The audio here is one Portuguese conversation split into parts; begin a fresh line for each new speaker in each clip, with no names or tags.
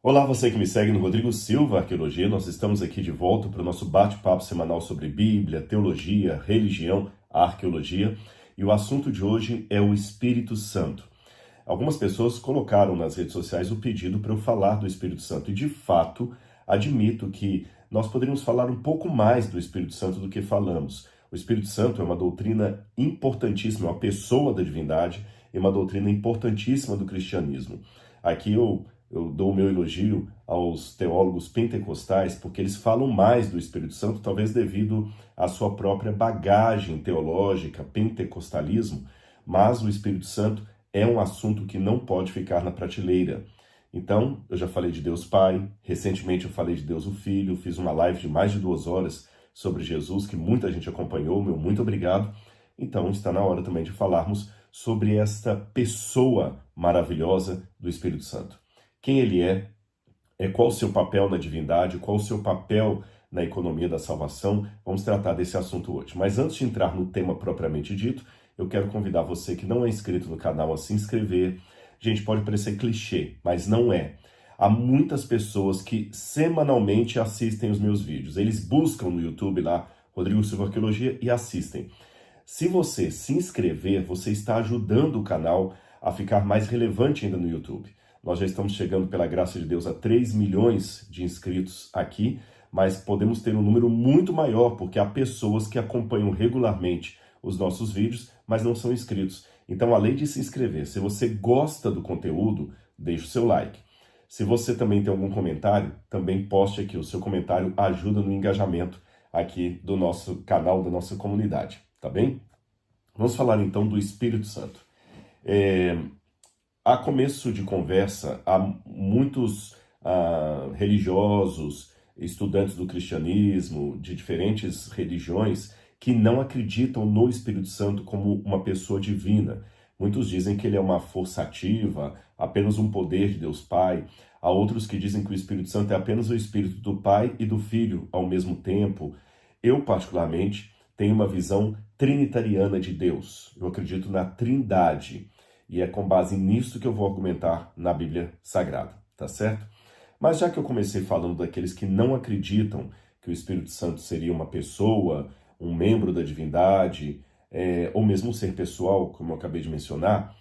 Olá, você que me segue no Rodrigo Silva Arqueologia. Nós estamos aqui de volta para o nosso bate-papo semanal sobre Bíblia, teologia, religião, arqueologia. E o assunto de hoje é o Espírito Santo. Algumas pessoas colocaram nas redes sociais o pedido para eu falar do Espírito Santo. E, de fato, admito que nós poderíamos falar um pouco mais do Espírito Santo do que falamos. O Espírito Santo é uma doutrina importantíssima, uma pessoa da divindade e uma doutrina importantíssima do cristianismo. Aqui eu dou o meu elogio aos teólogos pentecostais, porque eles falam mais do Espírito Santo, talvez devido à sua própria bagagem teológica, pentecostalismo, mas o Espírito Santo é um assunto que não pode ficar na prateleira. Então, eu já falei de Deus Pai, recentemente eu falei de Deus o Filho, fiz uma live de mais de 2 horas sobre Jesus, que muita gente acompanhou, meu muito obrigado. Então, está na hora também de falarmos sobre esta pessoa maravilhosa do Espírito Santo. Quem ele qual o seu papel na divindade, qual o seu papel na economia da salvação. Vamos tratar desse assunto hoje. Mas antes de entrar no tema propriamente dito, eu quero convidar você que não é inscrito no canal a se inscrever. Gente, pode parecer clichê, mas não é. Há muitas pessoas que semanalmente assistem os meus vídeos. Eles buscam no YouTube lá, Rodrigo Silva Arqueologia, e assistem. Se você se inscrever, você está ajudando o canal a ficar mais relevante ainda no YouTube. Nós já estamos chegando, pela graça de Deus, a 3 milhões de inscritos aqui, mas podemos ter um número muito maior, porque há pessoas que acompanham regularmente os nossos vídeos, mas não são inscritos. Então, além de se inscrever, se você gosta do conteúdo, deixe o seu like. Se você também tem algum comentário, também poste aqui. O seu comentário ajuda no engajamento aqui do nosso canal, da nossa comunidade, tá bem? Vamos falar então do Espírito Santo. A começo de conversa, há muitos religiosos, estudantes do cristianismo, de diferentes religiões, que não acreditam no Espírito Santo como uma pessoa divina. Muitos dizem que ele é uma força ativa, apenas um poder de Deus Pai. Há outros que dizem que o Espírito Santo é apenas o Espírito do Pai e do Filho ao mesmo tempo. Eu, particularmente, tenho uma visão trinitariana de Deus. Eu acredito na Trindade. E é com base nisso que eu vou argumentar na Bíblia Sagrada, tá certo? Mas já que eu comecei falando daqueles que não acreditam que o Espírito Santo seria uma pessoa, um membro da divindade, ou mesmo um ser pessoal, como eu acabei de mencionar,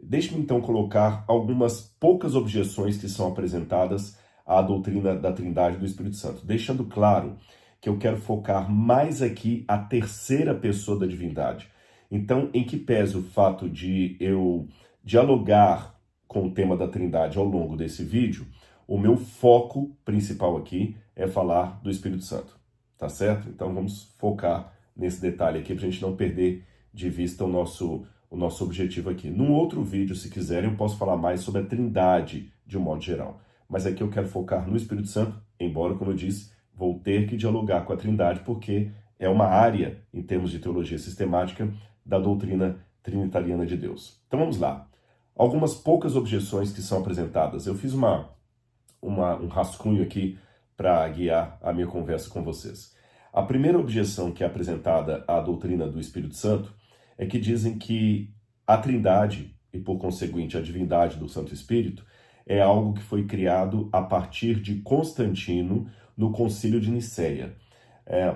deixe-me então colocar algumas poucas objeções que são apresentadas à doutrina da Trindade do Espírito Santo, deixando claro que eu quero focar mais aqui a terceira pessoa da divindade. Então, em que pese o fato de eu dialogar com o tema da Trindade ao longo desse vídeo, o meu foco principal aqui é falar do Espírito Santo, tá certo? Então vamos focar nesse detalhe aqui para a gente não perder de vista o nosso objetivo aqui. Num outro vídeo, se quiserem, eu posso falar mais sobre a Trindade de um modo geral. Mas aqui eu quero focar no Espírito Santo, embora, como eu disse, vou ter que dialogar com a Trindade, porque é uma área, em termos de teologia sistemática, da doutrina trinitariana de Deus. Então vamos lá. Algumas poucas objeções que são apresentadas. Eu fiz um rascunho aqui para guiar a minha conversa com vocês. A primeira objeção que é apresentada à doutrina do Espírito Santo é que dizem que a Trindade, e por conseguinte a divindade do Santo Espírito, é algo que foi criado a partir de Constantino no Concílio de Nicéia.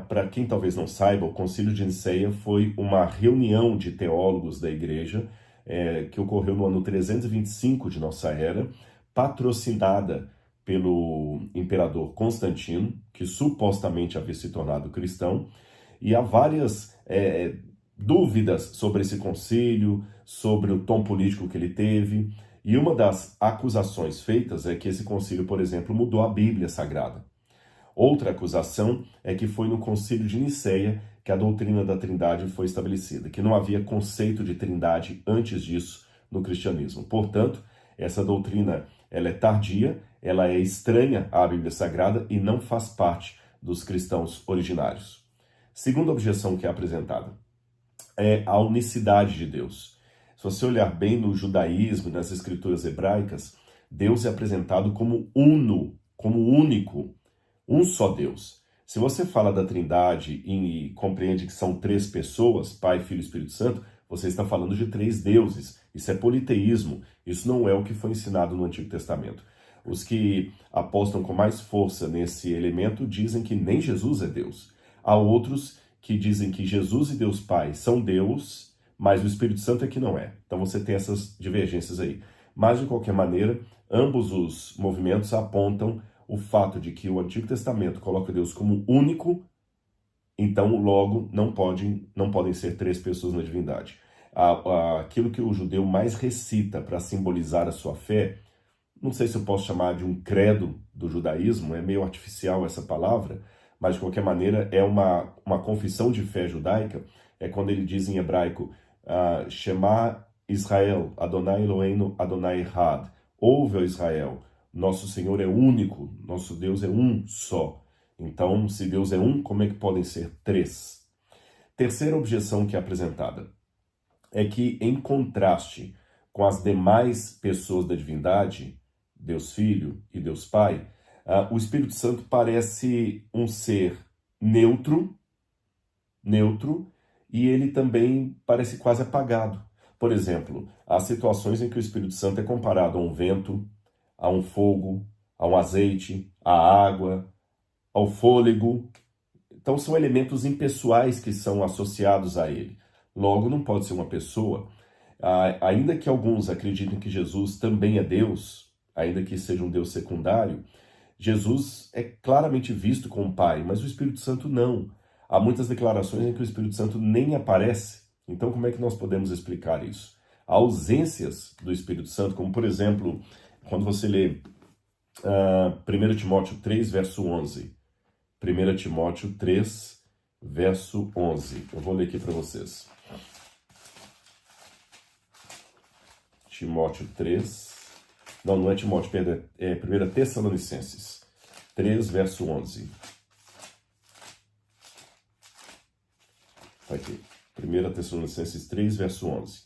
Para quem talvez não saiba, o Concílio de Nicéia foi uma reunião de teólogos da igreja que ocorreu no ano 325 de nossa era, patrocinada pelo imperador Constantino, que supostamente havia se tornado cristão, e há várias dúvidas sobre esse concílio, sobre o tom político que ele teve, e uma das acusações feitas é que esse concílio, por exemplo, mudou a Bíblia Sagrada. Outra acusação é que foi no Concílio de Nicéia que a doutrina da Trindade foi estabelecida, que não havia conceito de Trindade antes disso no cristianismo. Portanto, essa doutrina ela é tardia, ela é estranha à Bíblia Sagrada e não faz parte dos cristãos originários. Segunda objeção que é apresentada é a unicidade de Deus. Se você olhar bem no judaísmo e nas escrituras hebraicas, Deus é apresentado como uno, como único, um só Deus. Se você fala da Trindade e compreende que são 3 pessoas, Pai, Filho e Espírito Santo, você está falando de 3 deuses. Isso é politeísmo. Isso não é o que foi ensinado no Antigo Testamento. Os que apostam com mais força nesse elemento dizem que nem Jesus é Deus. Há outros que dizem que Jesus e Deus Pai são Deus, mas o Espírito Santo é que não é. Então você tem essas divergências aí. Mas, de qualquer maneira, ambos os movimentos apontam o fato de que o Antigo Testamento coloca Deus como único, então logo não podem ser três pessoas na divindade. Aquilo que o judeu mais recita para simbolizar a sua fé, não sei se eu posso chamar de um credo do judaísmo, é meio artificial essa palavra, mas de qualquer maneira é uma confissão de fé judaica, é quando ele diz em hebraico, Shema Israel, Adonai Eloheinu, Adonai Echad, ouve, ó Israel, nosso Senhor é único, nosso Deus é um só. Então, se Deus é um, como é que podem ser três? Terceira objeção que é apresentada é que, em contraste com as demais pessoas da divindade, Deus Filho e Deus Pai, o Espírito Santo parece um ser neutro, e ele também parece quase apagado. Por exemplo, há situações em que o Espírito Santo é comparado a um vento, a um fogo, a um azeite, à água, ao fôlego. Então são elementos impessoais que são associados a ele. Logo, não pode ser uma pessoa. Ainda que alguns acreditem que Jesus também é Deus, ainda que seja um Deus secundário, Jesus é claramente visto como Pai, mas o Espírito Santo não. Há muitas declarações em que o Espírito Santo nem aparece. Então, como é que nós podemos explicar isso? Há ausências do Espírito Santo, como, por exemplo, quando você lê 1 Timóteo 3, verso 11. 1 Timóteo 3, verso 11. Eu vou ler aqui para vocês. Timóteo 3... Não é Timóteo, perdão, é 1 Tessalonicenses 3, verso 11. Está aqui. 1 Tessalonicenses 3, verso 11.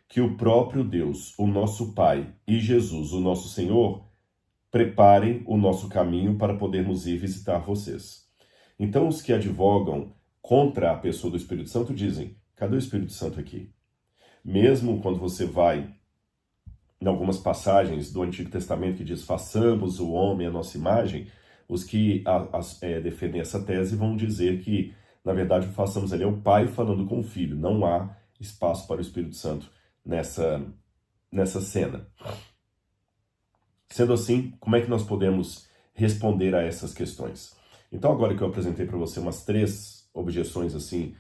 Que o próprio Deus, o nosso Pai, e Jesus, o nosso Senhor, preparem o nosso caminho para podermos ir visitar vocês. Então, os que advogam contra a pessoa do Espírito Santo dizem, cadê o Espírito Santo aqui? Mesmo quando você vai em algumas passagens do Antigo Testamento que diz, façamos o homem a nossa imagem, os que defendem essa tese vão dizer que, na verdade, o façamos ali é o Pai falando com o Filho. Não há espaço para o Espírito Santo nessa cena. Sendo assim, como é que nós podemos responder a essas questões? Então, agora que eu apresentei para você umas 3 objeções assim,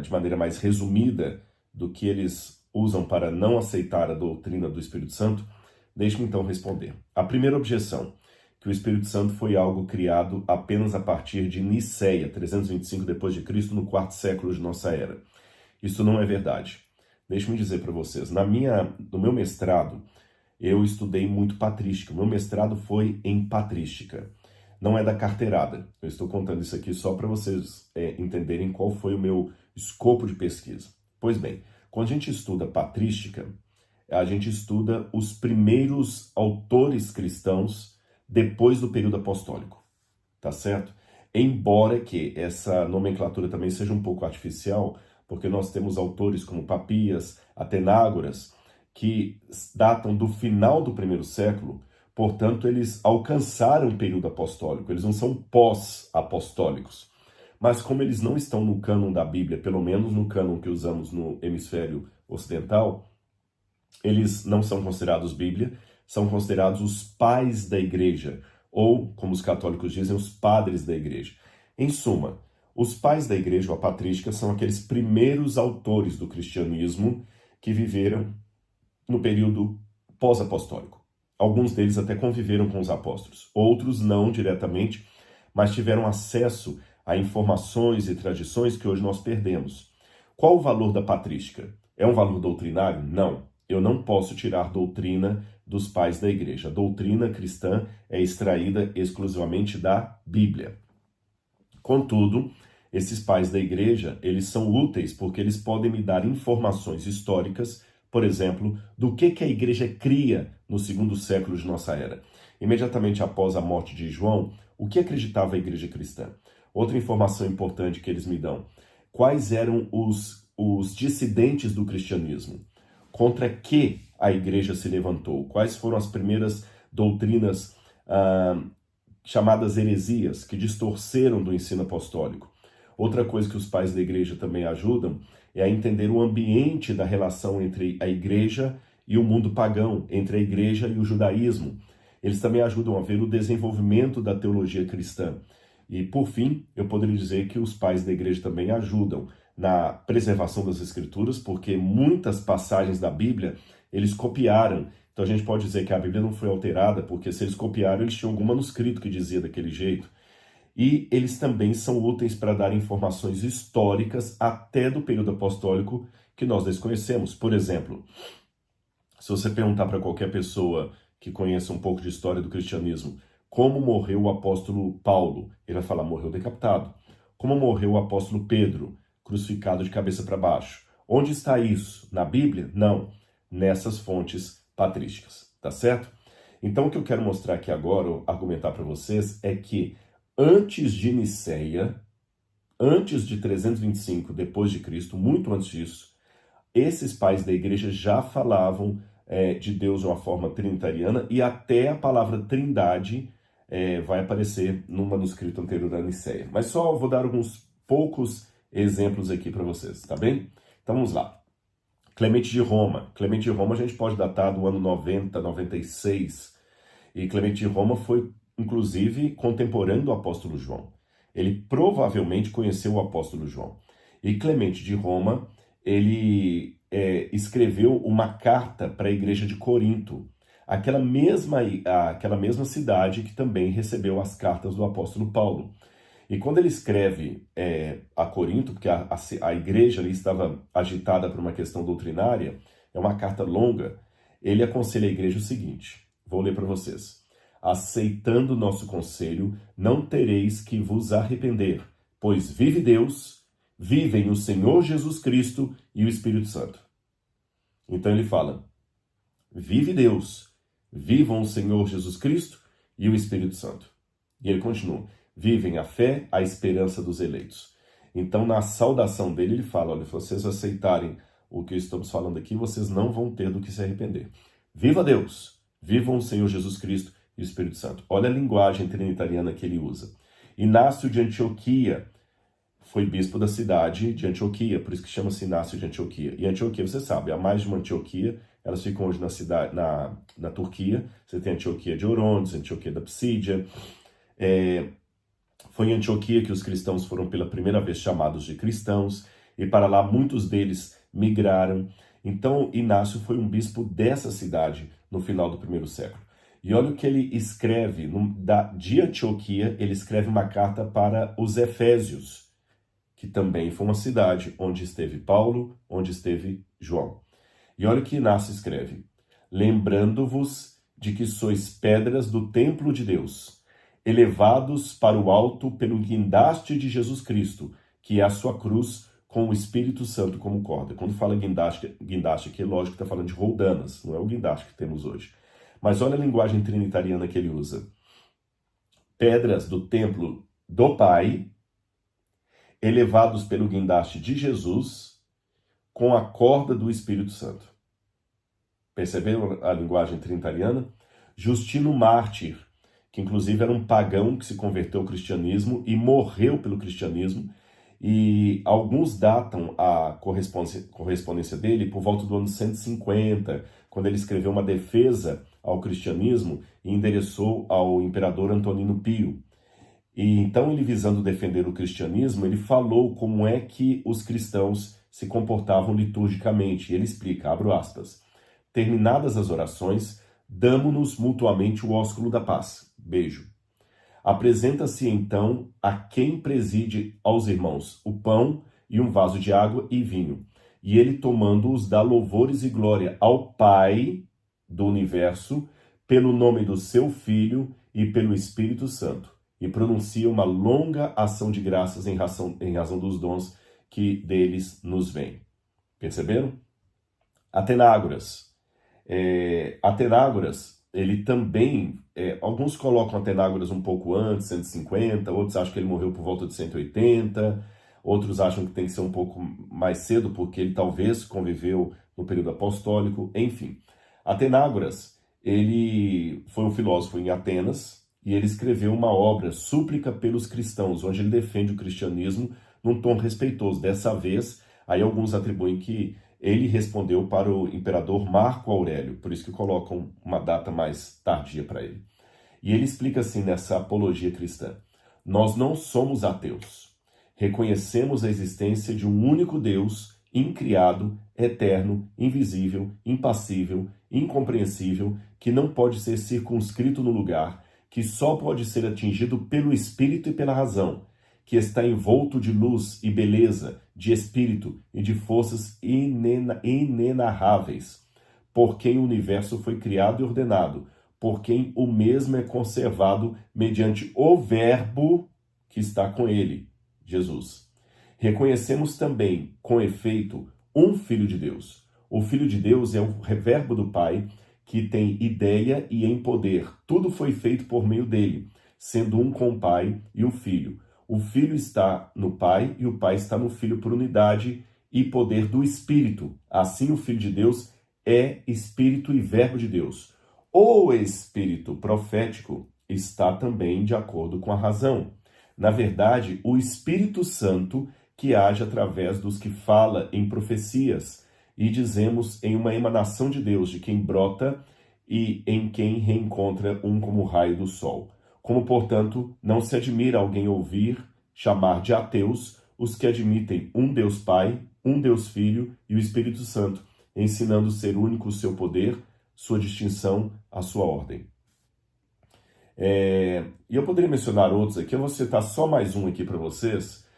de maneira mais resumida do que eles usam para não aceitar a doutrina do Espírito Santo, deixe-me então responder. A primeira objeção, que o Espírito Santo foi algo criado apenas a partir de Niceia, 325 d.C., no 4º século de nossa era. Isso não é verdade. Deixe-me dizer para vocês, no meu mestrado, eu estudei muito patrística. O meu mestrado foi em patrística. Não é da carteirada. Eu estou contando isso aqui só para vocês entenderem qual foi o meu escopo de pesquisa. Pois bem, quando a gente estuda patrística, a gente estuda os primeiros autores cristãos depois do período apostólico, tá certo? Embora que essa nomenclatura também seja um pouco artificial, porque nós temos autores como Papias, Atenágoras, que datam do final do 1º século, portanto eles alcançaram o período apostólico, eles não são pós-apostólicos. Mas como eles não estão no cânon da Bíblia, pelo menos no cânon que usamos no hemisfério ocidental, eles não são considerados Bíblia, são considerados os pais da igreja, ou, como os católicos dizem, os padres da igreja. Em suma, os pais da igreja, ou a patrística, são aqueles primeiros autores do cristianismo que viveram no período pós-apostólico. Alguns deles até conviveram com os apóstolos, outros não diretamente, mas tiveram acesso a informações e tradições que hoje nós perdemos. Qual o valor da patrística? É um valor doutrinário? Não. Eu não posso tirar doutrina dos pais da igreja. A doutrina cristã é extraída exclusivamente da Bíblia. Contudo, esses pais da igreja, eles são úteis porque eles podem me dar informações históricas, por exemplo, do que a igreja cria no 2º século de nossa era. Imediatamente após a morte de João, o que acreditava a igreja cristã? Outra informação importante que eles me dão. Quais eram os dissidentes do cristianismo? contra que a igreja se levantou, quais foram as primeiras doutrinas chamadas heresias, que distorceram do ensino apostólico. Outra coisa que os pais da igreja também ajudam é a entender o ambiente da relação entre a igreja e o mundo pagão, entre a igreja e o judaísmo. Eles também ajudam a ver o desenvolvimento da teologia cristã. E, por fim, eu poderia dizer que os pais da igreja também ajudam na preservação das escrituras, porque muitas passagens da Bíblia eles copiaram. Então a gente pode dizer que a Bíblia não foi alterada, porque se eles copiaram, eles tinham algum manuscrito que dizia daquele jeito. E eles também são úteis para dar informações históricas até do período apostólico que nós desconhecemos. Por exemplo, se você perguntar para qualquer pessoa que conheça um pouco de história do cristianismo, como morreu o apóstolo Paulo, ele vai falar, morreu decapitado. Como morreu o apóstolo Pedro, crucificado de cabeça para baixo. Onde está isso? Na Bíblia? Não. Nessas fontes patrísticas, tá certo? Então o que eu quero mostrar aqui agora, argumentar para vocês, é que antes de Nicéia, antes de 325 depois de Cristo, muito antes disso, esses pais da igreja já falavam de Deus de uma forma trinitariana, e até a palavra trindade vai aparecer no manuscrito anterior da Nicéia. Mas só vou dar alguns poucos exemplos aqui para vocês, tá bem? Então vamos lá. Clemente de Roma. Clemente de Roma a gente pode datar do ano 90, 96. E Clemente de Roma foi, inclusive, contemporâneo do apóstolo João. Ele provavelmente conheceu o apóstolo João. E Clemente de Roma, ele escreveu uma carta para a igreja de Corinto, aquela mesma cidade que também recebeu as cartas do apóstolo Paulo. E quando ele escreve a Corinto, porque a igreja ali estava agitada por uma questão doutrinária, é uma carta longa, ele aconselha a igreja o seguinte, vou ler para vocês. Aceitando nosso conselho, não tereis que vos arrepender, pois vive Deus, vivem o Senhor Jesus Cristo e o Espírito Santo. Então ele fala, vive Deus, vivam o Senhor Jesus Cristo e o Espírito Santo. E ele continua, vivem a fé, a esperança dos eleitos. Então, na saudação dele, ele fala, olha, se vocês aceitarem o que estamos falando aqui, vocês não vão ter do que se arrepender. Viva Deus! Vivam o Senhor Jesus Cristo e o Espírito Santo. Olha a linguagem trinitariana que ele usa. Inácio de Antioquia foi bispo da cidade de Antioquia, por isso que chama-se Inácio de Antioquia. E Antioquia, você sabe, há mais de uma Antioquia, elas ficam hoje na Turquia. Você tem a Antioquia de Orontes, a Antioquia da Psídia. Foi em Antioquia que os cristãos foram pela primeira vez chamados de cristãos, e para lá muitos deles migraram. Então, Inácio foi um bispo dessa cidade no final do primeiro século. E olha o que ele escreve, de Antioquia, ele escreve uma carta para os Efésios, que também foi uma cidade onde esteve Paulo, onde esteve João. E olha o que Inácio escreve, lembrando-vos de que sois pedras do templo de Deus, elevados para o alto pelo guindaste de Jesus Cristo, que é a sua cruz com o Espírito Santo como corda. Quando fala guindaste aqui, é lógico que está falando de roldanas, não é o guindaste que temos hoje. Mas olha a linguagem trinitariana que ele usa. Pedras do templo do Pai, elevados pelo guindaste de Jesus, com a corda do Espírito Santo. Perceberam a linguagem trinitariana? Justino Mártir, que inclusive era um pagão que se converteu ao cristianismo e morreu pelo cristianismo, e alguns datam a correspondência dele por volta do ano 150, quando ele escreveu uma defesa ao cristianismo e endereçou ao imperador Antonino Pio. E então ele, visando defender o cristianismo, ele falou como é que os cristãos se comportavam liturgicamente. Ele explica, abro aspas, terminadas as orações, damo-nos mutuamente o ósculo da paz. Beijo. Apresenta-se então a quem preside aos irmãos o pão e um vaso de água e vinho. E ele, tomando-os, dá louvores e glória ao Pai do universo, pelo nome do seu Filho e pelo Espírito Santo. E pronuncia uma longa ação de graças em razão dos dons que deles nos vêm. Perceberam? Atenágoras. Atenágoras, ele também, alguns colocam Atenágoras um pouco antes, 150, outros acham que ele morreu por volta de 180, outros acham que tem que ser um pouco mais cedo, porque ele talvez conviveu no período apostólico, enfim. Atenágoras, ele foi um filósofo em Atenas e ele escreveu uma obra, Súplica pelos Cristãos, onde ele defende o cristianismo num tom respeitoso. Dessa vez, aí alguns atribuem que ele respondeu para o imperador Marco Aurélio, por isso que colocam uma data mais tardia para ele. E ele explica assim nessa apologia cristã: nós não somos ateus. Reconhecemos a existência de um único Deus, incriado, eterno, invisível, impassível, incompreensível, que não pode ser circunscrito no lugar, que só pode ser atingido pelo Espírito e pela razão, que está envolto de luz e beleza, de espírito e de forças inenarráveis, por quem o universo foi criado e ordenado, por quem o mesmo é conservado mediante o Verbo que está com ele, Jesus. Reconhecemos também, com efeito, um Filho de Deus. O Filho de Deus é o Verbo do Pai, que tem ideia e em poder. Tudo foi feito por meio dele, sendo um com o Pai e o Filho. O Filho está no Pai e o Pai está no Filho por unidade e poder do Espírito. Assim, o Filho de Deus é Espírito e Verbo de Deus. O Espírito profético está também de acordo com a razão. Na verdade, o Espírito Santo que age através dos que fala em profecias, e dizemos em uma emanação de Deus, de quem brota e em quem reencontra um como o raio do sol. Como, portanto, não se admira alguém ouvir chamar de ateus os que admitem um Deus Pai, um Deus Filho e o Espírito Santo, ensinando ser único o seu poder, sua distinção, a sua ordem. E eu poderia mencionar outros aqui, eu vou citar só mais um aqui para vocês.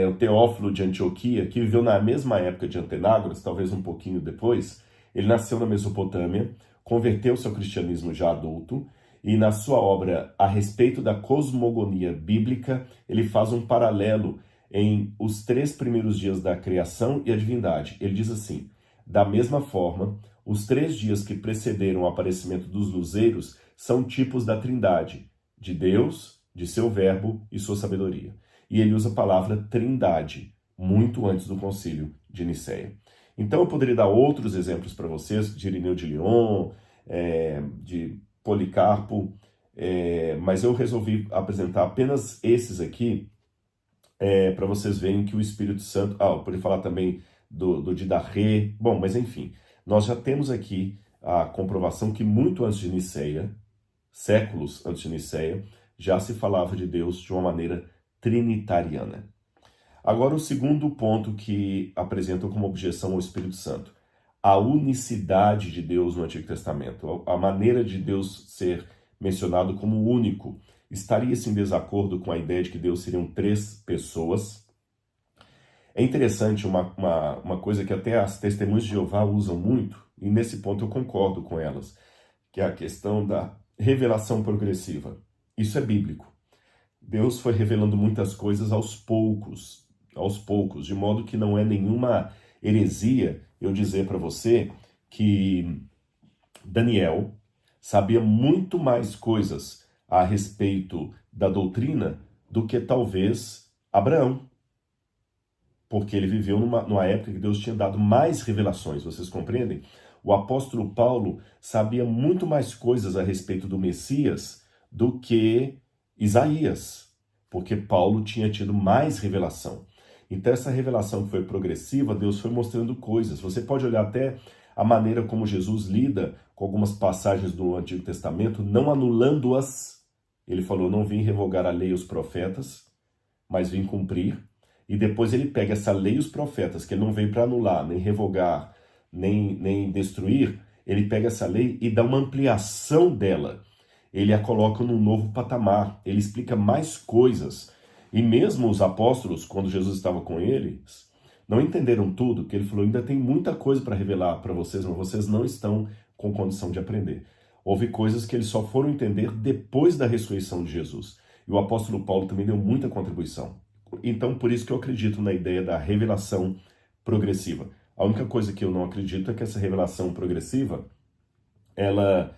O Teófilo de Antioquia, que viveu na mesma época de Atenágoras, talvez um pouquinho depois. Ele nasceu na Mesopotâmia, converteu-se ao cristianismo já adulto, e na sua obra A Respeito da Cosmogonia Bíblica, ele faz um paralelo em os 3 primeiros dias da criação e a divindade. Ele diz assim: da mesma forma, os 3 dias que precederam o aparecimento dos luzeiros são tipos da Trindade, de Deus, de seu Verbo e sua sabedoria. E ele usa a palavra trindade, muito antes do concílio de Nicéia. Então eu poderia dar outros exemplos para vocês, de Irineu de Lyon, de Policarpo, mas eu resolvi apresentar apenas esses aqui, para vocês verem que o Espírito Santo... eu poderia falar também do Didarré, bom, mas enfim, nós já temos aqui a comprovação que muito antes de Nicéia, séculos antes de Nicéia, já se falava de Deus de uma maneira trinitariana. Agora, o segundo ponto que apresentam como objeção ao Espírito Santo: a unicidade de Deus no Antigo Testamento. A maneira de Deus ser mencionado como único estaria-se em desacordo com a ideia de que Deus seriam 3 pessoas. É interessante uma coisa que até as testemunhas de Jeová usam muito, e nesse ponto eu concordo com elas, que é a questão da revelação progressiva. Isso é bíblico. Deus foi revelando muitas coisas aos poucos, de modo que não é nenhuma heresia eu dizer para você que Daniel sabia muito mais coisas a respeito da doutrina do que talvez Abraão, porque ele viveu numa época que Deus tinha dado mais revelações, vocês compreendem? O apóstolo Paulo sabia muito mais coisas a respeito do Messias do que Isaías, porque Paulo tinha tido mais revelação. Então essa revelação que foi progressiva, Deus foi mostrando coisas. Você pode olhar até a maneira como Jesus lida com algumas passagens do Antigo Testamento, não anulando-as. Ele falou: não vim revogar a lei e os profetas, mas vim cumprir. E depois ele pega essa lei e os profetas, que ele não veio para anular, nem revogar, nem destruir. Ele pega essa lei e dá uma ampliação dela. Ele a coloca num novo patamar, ele explica mais coisas. E mesmo os apóstolos, quando Jesus estava com eles, não entenderam tudo, que ele falou: ainda tem muita coisa para revelar para vocês, mas vocês não estão com condição de aprender. Houve coisas que eles só foram entender depois da ressurreição de Jesus. E o apóstolo Paulo também deu muita contribuição. Então, por isso que eu acredito na ideia da revelação progressiva. A única coisa que eu não acredito é que essa revelação progressiva, ela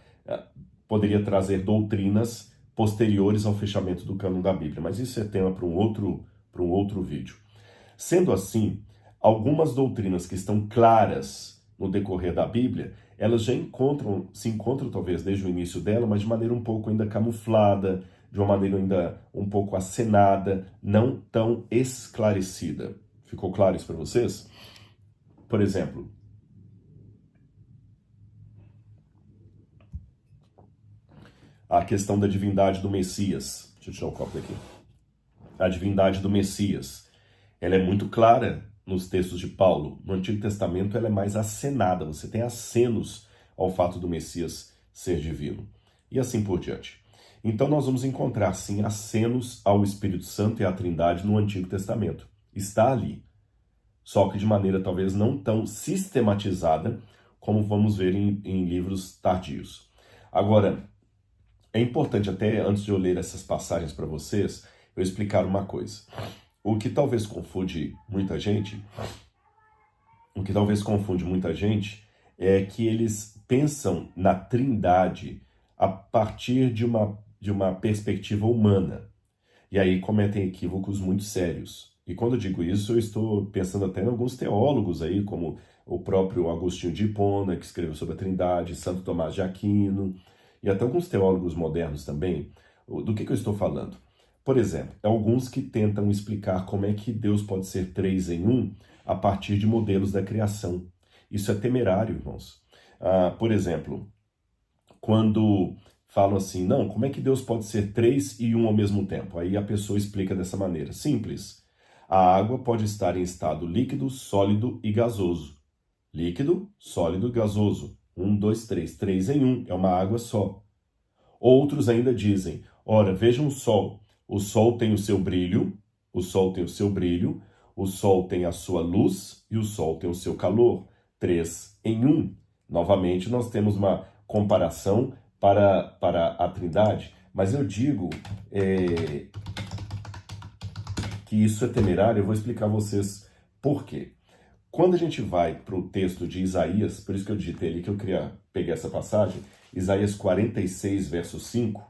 poderia trazer doutrinas posteriores ao fechamento do cânon da Bíblia, mas isso é tema para um outro vídeo. Sendo assim, algumas doutrinas que estão claras no decorrer da Bíblia, elas já se encontram talvez desde o início dela, mas de maneira um pouco ainda camuflada, de uma maneira ainda um pouco acenada, não tão esclarecida. Ficou claro isso para vocês? Por exemplo, a questão da divindade do Messias. Deixa eu tirar um copo aqui. A divindade do Messias. Ela é muito clara nos textos de Paulo. No Antigo Testamento ela é mais acenada. Você tem acenos ao fato do Messias ser divino. E assim por diante. Então nós vamos encontrar, sim, acenos ao Espírito Santo e à Trindade no Antigo Testamento. Está ali. Só que de maneira talvez não tão sistematizada como vamos ver em livros tardios. Agora, é importante até, antes de eu ler essas passagens para vocês, eu explicar uma coisa. O que talvez confunde muita gente, é que eles pensam na Trindade a partir de uma perspectiva humana. E aí cometem equívocos muito sérios. E quando eu digo isso, eu estou pensando até em alguns teólogos aí, como o próprio Agostinho de Hipona, que escreveu sobre a Trindade, Santo Tomás de Aquino, e até alguns teólogos modernos também. Do que eu estou falando? Por exemplo, alguns que tentam explicar como é que Deus pode ser três em um a partir de modelos da criação. Isso é temerário, irmãos. Por exemplo, quando falam assim, não, como é que Deus pode ser três e um ao mesmo tempo? Aí a pessoa explica dessa maneira, simples. A água pode estar em estado líquido, sólido e gasoso. Líquido, sólido e gasoso. 1, 2, 3. 3 em 1, é uma água só. Outros ainda dizem, ora, vejam o Sol. O Sol tem o seu brilho, o Sol tem o seu brilho, o Sol tem a sua luz e o Sol tem o seu calor. 3 em 1. Novamente, nós temos uma comparação para a Trindade, mas eu digo que isso é temerário, eu vou explicar a vocês por quê. Quando a gente vai para o texto de Isaías, por isso que eu digitei ali que eu queria pegar essa passagem, Isaías 46, verso 5,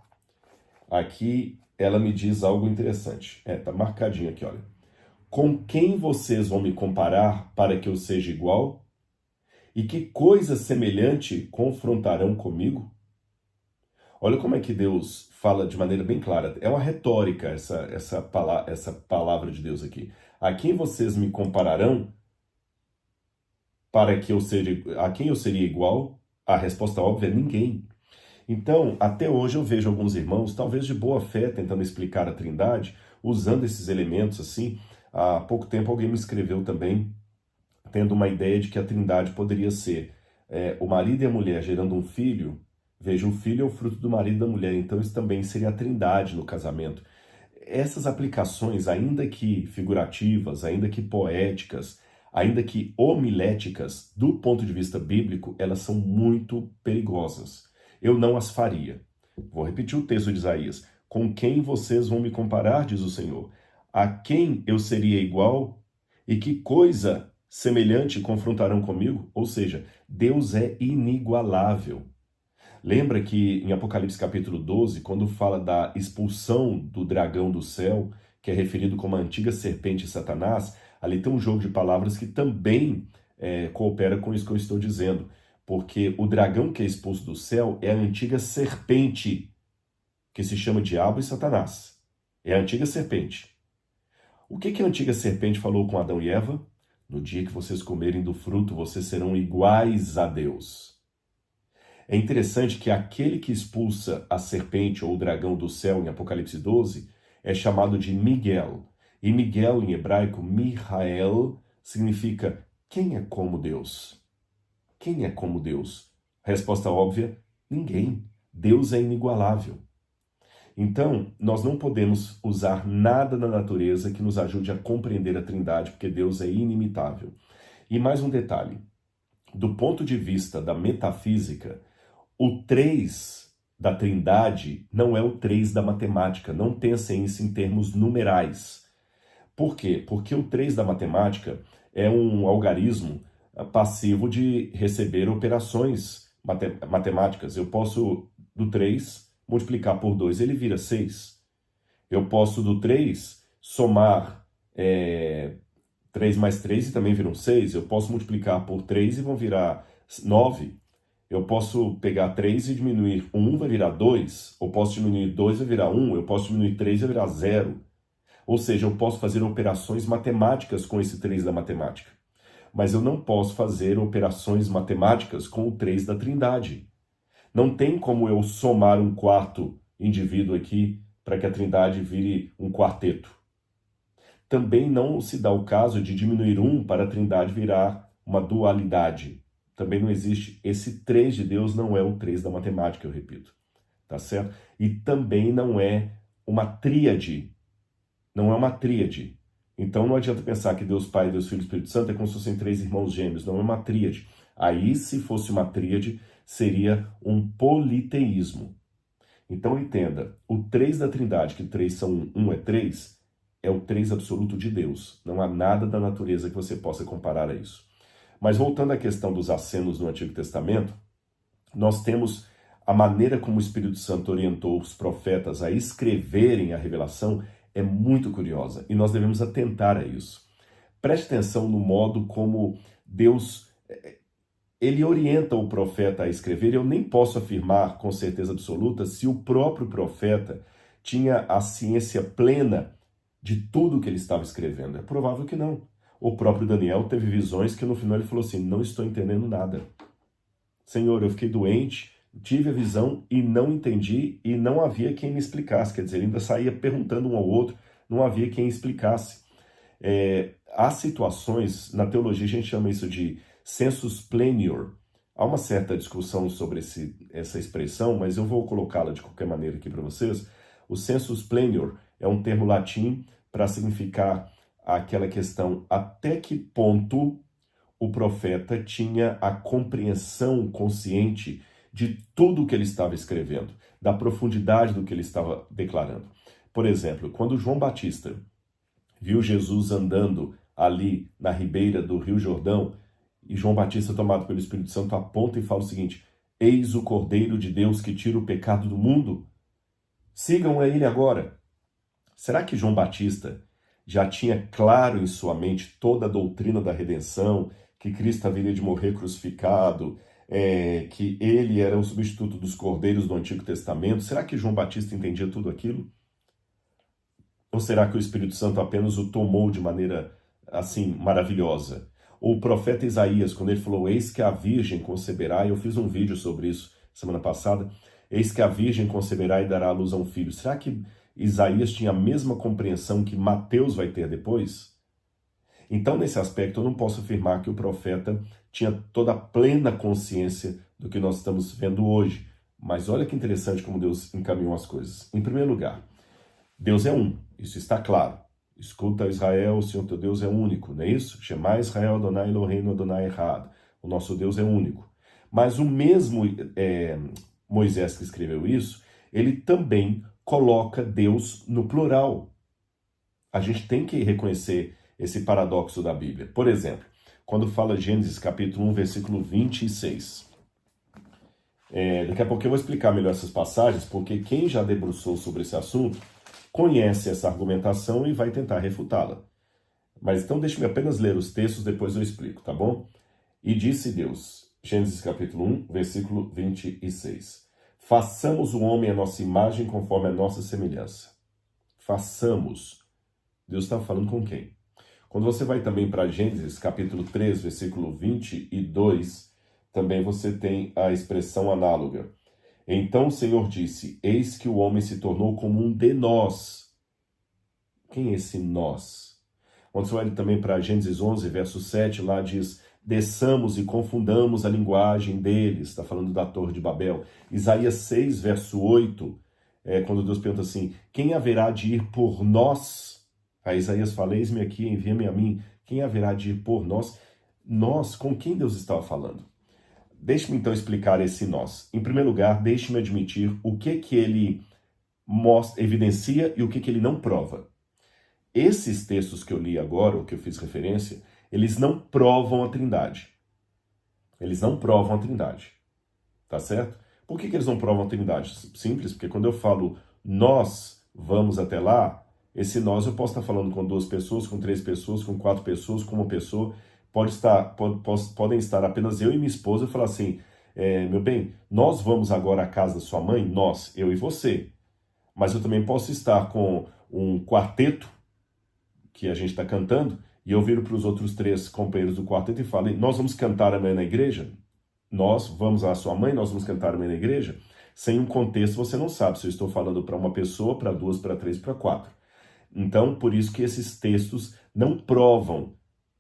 aqui ela me diz algo interessante. Tá marcadinho aqui, olha. Com quem vocês vão me comparar para que eu seja igual? E que coisa semelhante confrontarão comigo? Olha como é que Deus fala de maneira bem clara. É uma retórica essa palavra de Deus aqui. A quem vocês me compararão para que a quem eu seria igual? A resposta óbvia é ninguém. Então, até hoje eu vejo alguns irmãos, talvez de boa fé, tentando explicar a Trindade, usando esses elementos assim. Há pouco tempo alguém me escreveu também, tendo uma ideia de que a Trindade poderia ser o marido e a mulher gerando um filho. Veja, o filho é o fruto do marido e da mulher, então isso também seria a Trindade no casamento. Essas aplicações, ainda que figurativas, ainda que poéticas, ainda que homiléticas, do ponto de vista bíblico, elas são muito perigosas. Eu não as faria. Vou repetir o texto de Isaías. Com quem vocês vão me comparar, diz o Senhor? A quem eu seria igual? E que coisa semelhante confrontarão comigo? Ou seja, Deus é inigualável. Lembra que em Apocalipse capítulo 12, quando fala da expulsão do dragão do céu, que é referido como a antiga serpente Satanás, ali tem um jogo de palavras que também coopera com isso que eu estou dizendo. Porque o dragão que é expulso do céu é a antiga serpente, que se chama Diabo e Satanás. É a antiga serpente. O que a antiga serpente falou com Adão e Eva? No dia que vocês comerem do fruto, vocês serão iguais a Deus. É interessante que aquele que expulsa a serpente ou o dragão do céu em Apocalipse 12 é chamado de Miguel. E Miguel, em hebraico, Mihael, significa quem é como Deus? Quem é como Deus? Resposta óbvia, ninguém. Deus é inigualável. Então, nós não podemos usar nada na natureza que nos ajude a compreender a Trindade, porque Deus é inimitável. E mais um detalhe, do ponto de vista da metafísica, o 3 da Trindade não é o 3 da matemática, não pensem isso em termos numerais. Por quê? Porque o 3 da matemática é um algarismo passivo de receber operações matemáticas. Eu posso, do 3, multiplicar por 2, ele vira 6. Eu posso, do 3, somar 3 mais 3 e também viram 6. Eu posso multiplicar por 3 e vão virar 9. Eu posso pegar 3 e diminuir 1, vai virar 2. Eu posso diminuir 2, vai virar 1. Eu posso diminuir 3, vai virar 0. Ou seja, eu posso fazer operações matemáticas com esse 3 da matemática. Mas eu não posso fazer operações matemáticas com o 3 da Trindade. Não tem como eu somar um quarto indivíduo aqui para que a Trindade vire um quarteto. Também não se dá o caso de diminuir um para a Trindade virar uma dualidade. Também não existe. Esse 3 de Deus não é o 3 da matemática, eu repito. Tá certo? E também não é uma tríade. Não é uma tríade. Então não adianta pensar que Deus Pai, Deus Filho e Espírito Santo é como se fossem 3 irmãos gêmeos. Não é uma tríade. Aí, se fosse uma tríade, seria um politeísmo. Então entenda, o 3 da Trindade, que 3 são 1 é 3, é o 3 absoluto de Deus. Não há nada da natureza que você possa comparar a isso. Mas voltando à questão dos acenos no Antigo Testamento, nós temos a maneira como o Espírito Santo orientou os profetas a escreverem a revelação é muito curiosa e nós devemos atentar a isso. Preste atenção no modo como Deus ele orienta o profeta a escrever. Eu nem posso afirmar com certeza absoluta se o próprio profeta tinha a ciência plena de tudo que ele estava escrevendo. É provável que não. O próprio Daniel teve visões que no final ele falou assim, não estou entendendo nada. Senhor, eu fiquei doente, tive a visão e não entendi e não havia quem me explicasse. Quer dizer, ele ainda saía perguntando um ao outro, não havia quem explicasse. Há situações, na teologia a gente chama isso de sensus plenior. Há uma certa discussão sobre essa expressão, mas eu vou colocá-la de qualquer maneira aqui para vocês. O sensus plenior é um termo latim para significar aquela questão até que ponto o profeta tinha a compreensão consciente de tudo o que ele estava escrevendo, da profundidade do que ele estava declarando. Por exemplo, quando João Batista viu Jesus andando ali na ribeira do Rio Jordão, e João Batista, tomado pelo Espírito Santo, aponta e fala o seguinte, eis o Cordeiro de Deus que tira o pecado do mundo, sigam a ele agora. Será que João Batista já tinha claro em sua mente toda a doutrina da redenção, que Cristo haveria de morrer crucificado, que ele era o substituto dos cordeiros do Antigo Testamento? Será que João Batista entendia tudo aquilo? Ou será que o Espírito Santo apenas o tomou de maneira, assim, maravilhosa? Ou o profeta Isaías, quando ele falou, eis que a virgem conceberá, eu fiz um vídeo sobre isso semana passada, eis que a virgem conceberá e dará à luz a um filho. Será que Isaías tinha a mesma compreensão que Mateus vai ter depois? Então, nesse aspecto, eu não posso afirmar que o profeta tinha toda a plena consciência do que nós estamos vendo hoje. Mas olha que interessante como Deus encaminhou as coisas. Em primeiro lugar, Deus é um, isso está claro. Escuta Israel, o Senhor teu Deus é único, não é isso? Shema Israel, Adonai Eloheinu, Adonai Echad. O nosso Deus é único. Mas o mesmo Moisés que escreveu isso, ele também coloca Deus no plural. A gente tem que reconhecer esse paradoxo da Bíblia. Por exemplo, quando fala Gênesis capítulo 1, versículo 26. Daqui a pouco eu vou explicar melhor essas passagens, porque quem já debruçou sobre esse assunto conhece essa argumentação e vai tentar refutá-la. Mas então deixe-me apenas ler os textos, depois eu explico, tá bom? E disse Deus, Gênesis capítulo 1, versículo 26. Façamos o homem à nossa imagem conforme a nossa semelhança. Façamos. Deus está falando com quem? Quando você vai também para Gênesis capítulo 3, versículo 22, também você tem a expressão análoga. Então o Senhor disse, eis que o homem se tornou como um de nós. Quem é esse nós? Quando você vai também para Gênesis 11, verso 7, lá diz, desçamos e confundamos a linguagem deles. Está falando da Torre de Babel. Isaías 6, verso 8, quando Deus pergunta assim, quem haverá de ir por nós? Aí Isaías fala, eis-me aqui, envia-me a mim. Quem haverá de ir por nós? Nós, com quem Deus estava falando? Deixe-me então explicar esse nós. Em primeiro lugar, deixe-me admitir o que ele mostra, evidencia e o que ele não prova. Esses textos que eu li agora, o que eu fiz referência, eles não provam a Trindade. Eles não provam a Trindade. Tá certo? Por que eles não provam a Trindade? Simples, porque quando eu falo nós vamos até lá, Esse nós eu posso estar falando com 2 pessoas, com 3 pessoas, com 4 pessoas, com uma pessoa. Podem estar apenas eu e minha esposa e falar assim, meu bem, nós vamos agora à casa da sua mãe, nós, eu e você. Mas eu também posso estar com um quarteto que a gente está cantando e eu viro para os outros 3 companheiros do quarteto e falo, nós vamos cantar amanhã na igreja? Nós vamos à sua mãe, nós vamos cantar amanhã na igreja? Sem um contexto, você não sabe se eu estou falando para uma pessoa, para 2, para 3, para 4. Então, por isso que esses textos não provam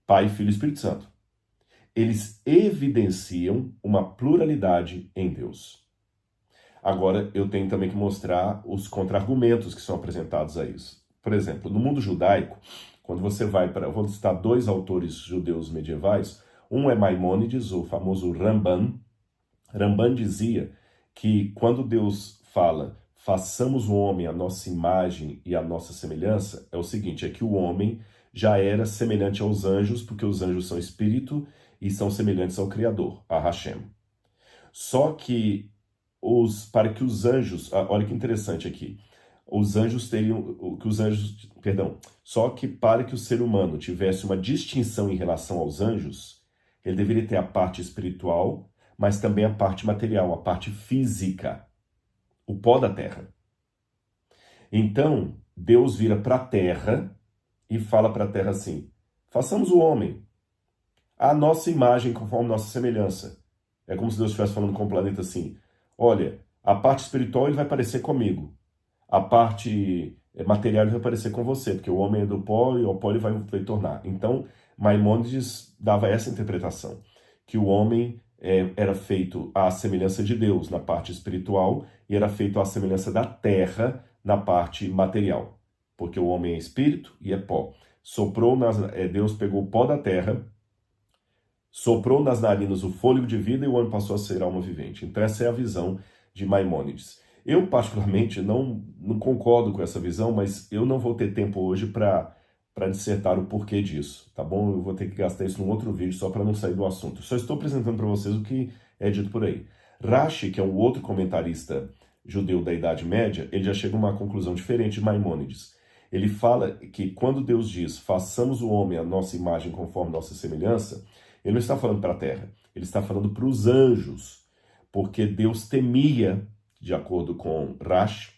Pai, Filho e Espírito Santo. Eles evidenciam uma pluralidade em Deus. Agora, eu tenho também que mostrar os contra-argumentos que são apresentados a isso. Por exemplo, no mundo judaico, quando você vai para... Vou citar 2 autores judeus medievais. Um é Maimônides, o famoso Ramban. Ramban dizia que quando Deus fala, façamos o homem à nossa imagem e à nossa semelhança, é o seguinte, é que o homem já era semelhante aos anjos, porque os anjos são espírito e são semelhantes ao Criador, a Hashem. Só que para que os anjos, olha que interessante aqui, só que para que o ser humano tivesse uma distinção em relação aos anjos, ele deveria ter a parte espiritual, mas também a parte material, a parte física, o pó da terra. Então, Deus vira para a terra e fala para a terra assim, façamos o homem, a nossa imagem conforme nossa semelhança. É como se Deus estivesse falando com o planeta assim, olha, a parte espiritual ele vai parecer comigo, a parte material ele vai parecer com você, porque o homem é do pó e o pó ele vai tornar. Então, Maimônides dava essa interpretação, que o homem era feito à semelhança de Deus na parte espiritual e era feito à semelhança da terra na parte material, porque o homem é espírito e é pó. Deus pegou o pó da terra, soprou nas narinas o fôlego de vida e o homem passou a ser alma vivente. Então essa é a visão de Maimônides. Eu particularmente não concordo com essa visão, mas eu não vou ter tempo hoje para dissertar o porquê disso, tá bom? Eu vou ter que gastar isso num outro vídeo só para não sair do assunto. Só estou apresentando para vocês o que é dito por aí. Rashi, que é um outro comentarista judeu da Idade Média, ele já chega a uma conclusão diferente de Maimônides. Ele fala que quando Deus diz, façamos o homem à nossa imagem conforme nossa semelhança, ele não está falando para a terra, ele está falando para os anjos, porque Deus temia, de acordo com Rashi,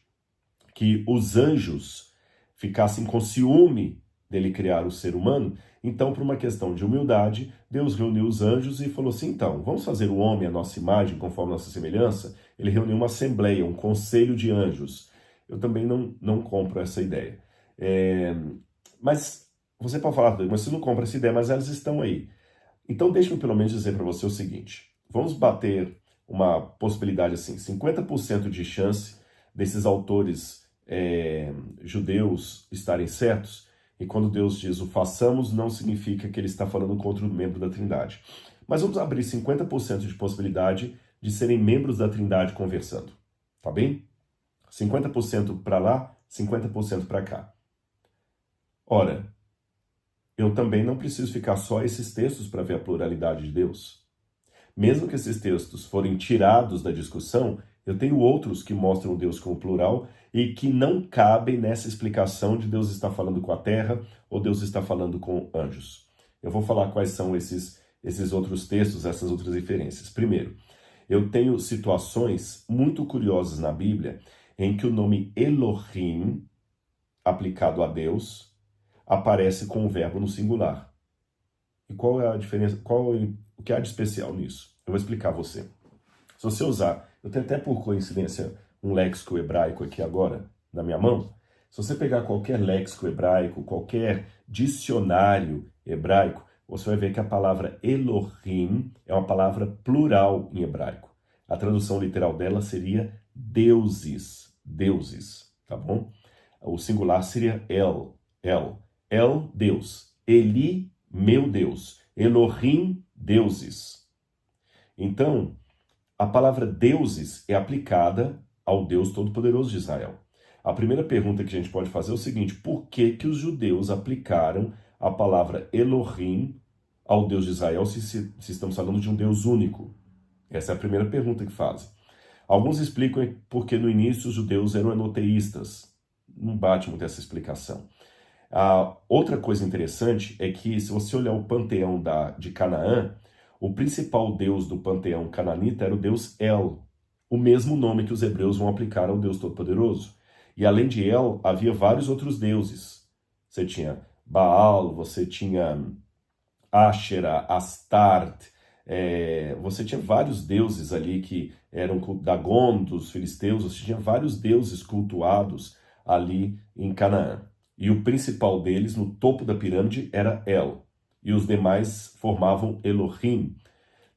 que os anjos ficassem com ciúme dele criar o ser humano. Então, por uma questão de humildade, Deus reuniu os anjos e falou assim, então, vamos fazer o homem à nossa imagem, conforme nossa semelhança? Ele reuniu uma assembleia, um conselho de anjos. Eu também não compro essa ideia. Mas você pode falar, mas você não compra essa ideia, mas elas estão aí. Então, deixe-me pelo menos dizer para você o seguinte, vamos bater uma possibilidade assim, 50% de chance desses autores judeus estarem certos, e quando Deus diz o façamos, não significa que ele está falando contra o membro da Trindade. Mas vamos abrir 50% de possibilidade de serem membros da Trindade conversando, tá bem? 50% para lá, 50% para cá. Ora, eu também não preciso ficar só esses textos para ver a pluralidade de Deus. Mesmo que esses textos forem tirados da discussão, eu tenho outros que mostram Deus como plural e que não cabem nessa explicação de Deus está falando com a terra ou Deus está falando com anjos. Eu vou falar quais são esses outros textos, essas outras referências. Primeiro, eu tenho situações muito curiosas na Bíblia em que o nome Elohim, aplicado a Deus, aparece com o verbo no singular. E qual é a diferença? O que há de especial nisso? Eu vou explicar a você. Se você usar, eu tenho até por coincidência um léxico hebraico aqui agora na minha mão. Se você pegar qualquer léxico hebraico, qualquer dicionário hebraico, você vai ver que a palavra Elohim é uma palavra plural em hebraico. A tradução literal dela seria deuses, tá bom? O singular seria El, Deus. Eli, meu Deus. Elohim, deuses. Então, a palavra deuses é aplicada ao Deus Todo-Poderoso de Israel. A primeira pergunta que a gente pode fazer é o seguinte, por que os judeus aplicaram a palavra Elohim ao Deus de Israel se estamos falando de um Deus único? Essa é a primeira pergunta que fazem. Alguns explicam porque no início os judeus eram enoteístas, não bate muito essa explicação. A outra coisa interessante é que, se você olhar o panteão de Canaã, o principal deus do panteão cananita era o deus El, o mesmo nome que os hebreus vão aplicar ao Deus Todo-Poderoso. E além de El, havia vários outros deuses. Você tinha Baal, você tinha Ashera, Astarte, você tinha vários deuses ali que eram Dagon dos filisteus, você tinha vários deuses cultuados ali em Canaã. E o principal deles, no topo da pirâmide, era El. E os demais formavam Elohim.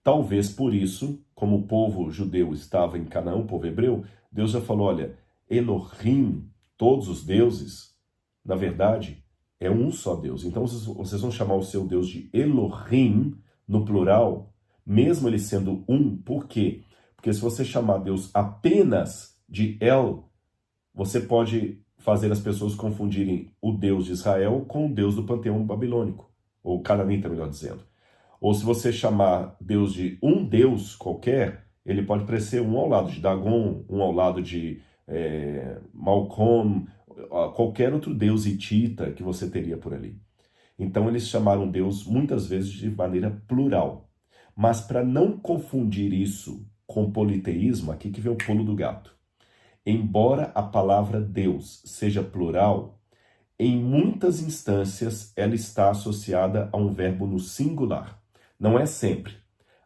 Talvez por isso, como o povo judeu estava em Canaã, o povo hebreu, Deus já falou, olha, Elohim, todos os deuses, na verdade, é um só Deus. Então vocês vão chamar o seu Deus de Elohim, no plural, mesmo ele sendo um. Por quê? Porque se você chamar Deus apenas de El, você pode fazer as pessoas confundirem o Deus de Israel com o Deus do panteão babilônico, ou cananita, melhor dizendo. Ou se você chamar Deus de um Deus qualquer, ele pode parecer um ao lado de Dagon, um ao lado de Malcom, qualquer outro deus hitita que você teria por ali. Então eles chamaram Deus muitas vezes de maneira plural. Mas para não confundir isso com politeísmo, aqui que vem o pulo do gato. Embora a palavra Deus seja plural, em muitas instâncias ela está associada a um verbo no singular. Não é sempre.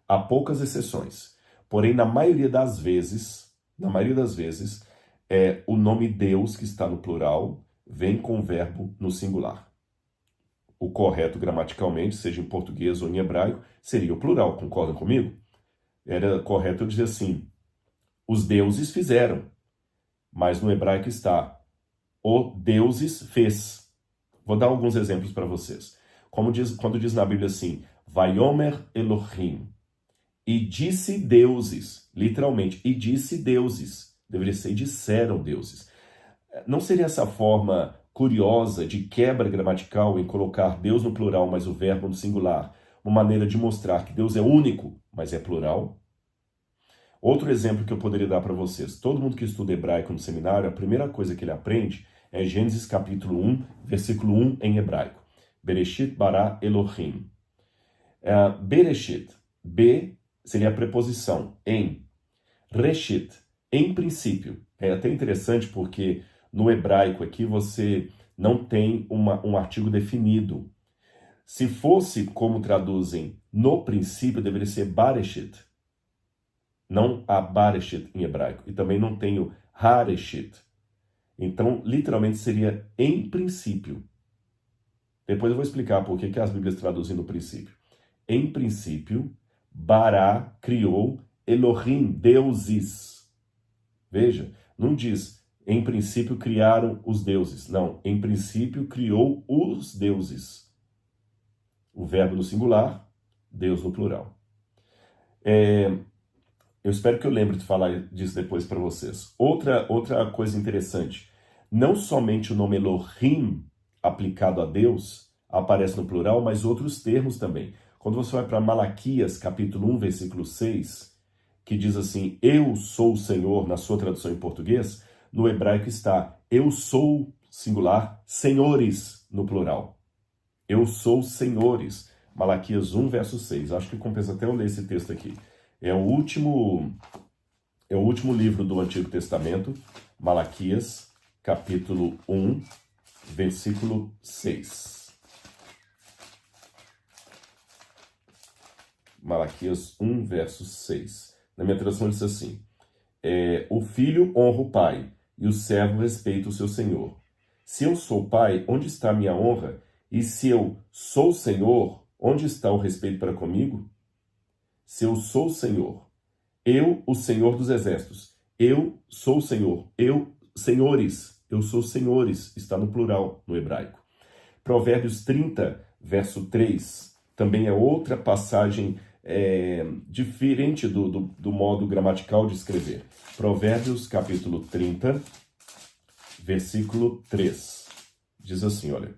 Há poucas exceções. Porém, na maioria das vezes, o nome Deus, que está no plural, vem com o verbo no singular. O correto gramaticalmente, seja em português ou em hebraico, seria o plural. Concordam comigo? Era correto eu dizer assim, os deuses fizeram. Mas no hebraico está, o deuses fez. Vou dar alguns exemplos para vocês. Quando diz na Bíblia assim, Vayomer Elohim, e disse deuses, literalmente, e disse deuses. Deveria ser, e disseram deuses. Não seria essa forma curiosa de quebra gramatical em colocar Deus no plural, mas o verbo no singular, uma maneira de mostrar que Deus é único, mas é plural? Outro exemplo que eu poderia dar para vocês. Todo mundo que estuda hebraico no seminário, a primeira coisa que ele aprende é Gênesis capítulo 1, versículo 1 em hebraico. Bereshit bara Elohim. Bereshit, B seria a preposição em. Reshit, em princípio. É até interessante porque no hebraico aqui você não tem um artigo definido. Se fosse como traduzem no princípio, deveria ser Bareshit. Não há Bareshit em hebraico. E também não tem o Hareshit. Então, literalmente seria em princípio. Depois eu vou explicar por que as Bíblias traduzem no princípio. Em princípio, Bará criou Elohim, deuses. Veja, não diz, em princípio criaram os deuses. Não, em princípio criou os deuses. O verbo no singular, Deus no plural. Eu espero que eu lembre de falar disso depois para vocês. Outra coisa interessante. Não somente o nome Elohim aplicado a Deus aparece no plural, mas outros termos também. Quando você vai para Malaquias, capítulo 1, versículo 6, que diz assim, eu sou o Senhor, na sua tradução em português, no hebraico está, eu sou, singular, senhores, no plural. Eu sou senhores. Malaquias 1, verso 6. Acho que compensa até eu ler esse texto aqui. É o último livro do Antigo Testamento, Malaquias, capítulo 1, versículo 6. Malaquias 1, verso 6. Na minha tradução diz assim, o filho honra o pai, e o servo respeita o seu senhor. Se eu sou pai, onde está a minha honra? E se eu sou senhor, onde está o respeito para comigo? Se eu sou o Senhor, eu, o Senhor dos exércitos, eu sou o Senhor, senhores, eu sou senhores, está no plural no hebraico. Provérbios 30, verso 3, também é outra passagem diferente do modo gramatical de escrever. Provérbios, capítulo 30, versículo 3, diz assim, olha,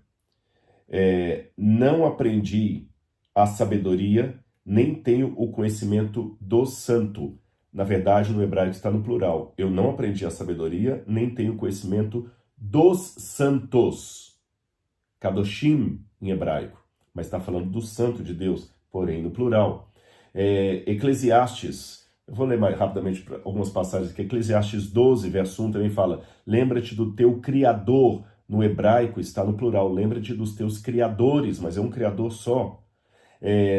não aprendi a sabedoria, nem tenho o conhecimento do santo. Na verdade, no hebraico está no plural. Eu não aprendi a sabedoria, nem tenho conhecimento dos santos. Kadoshim em hebraico, mas está falando do santo de Deus, porém no plural. Eclesiastes, eu vou ler mais rapidamente algumas passagens aqui. Eclesiastes 12, verso 1 também fala: lembra-te do teu Criador. No hebraico está no plural, lembra-te dos teus criadores, mas é um criador só.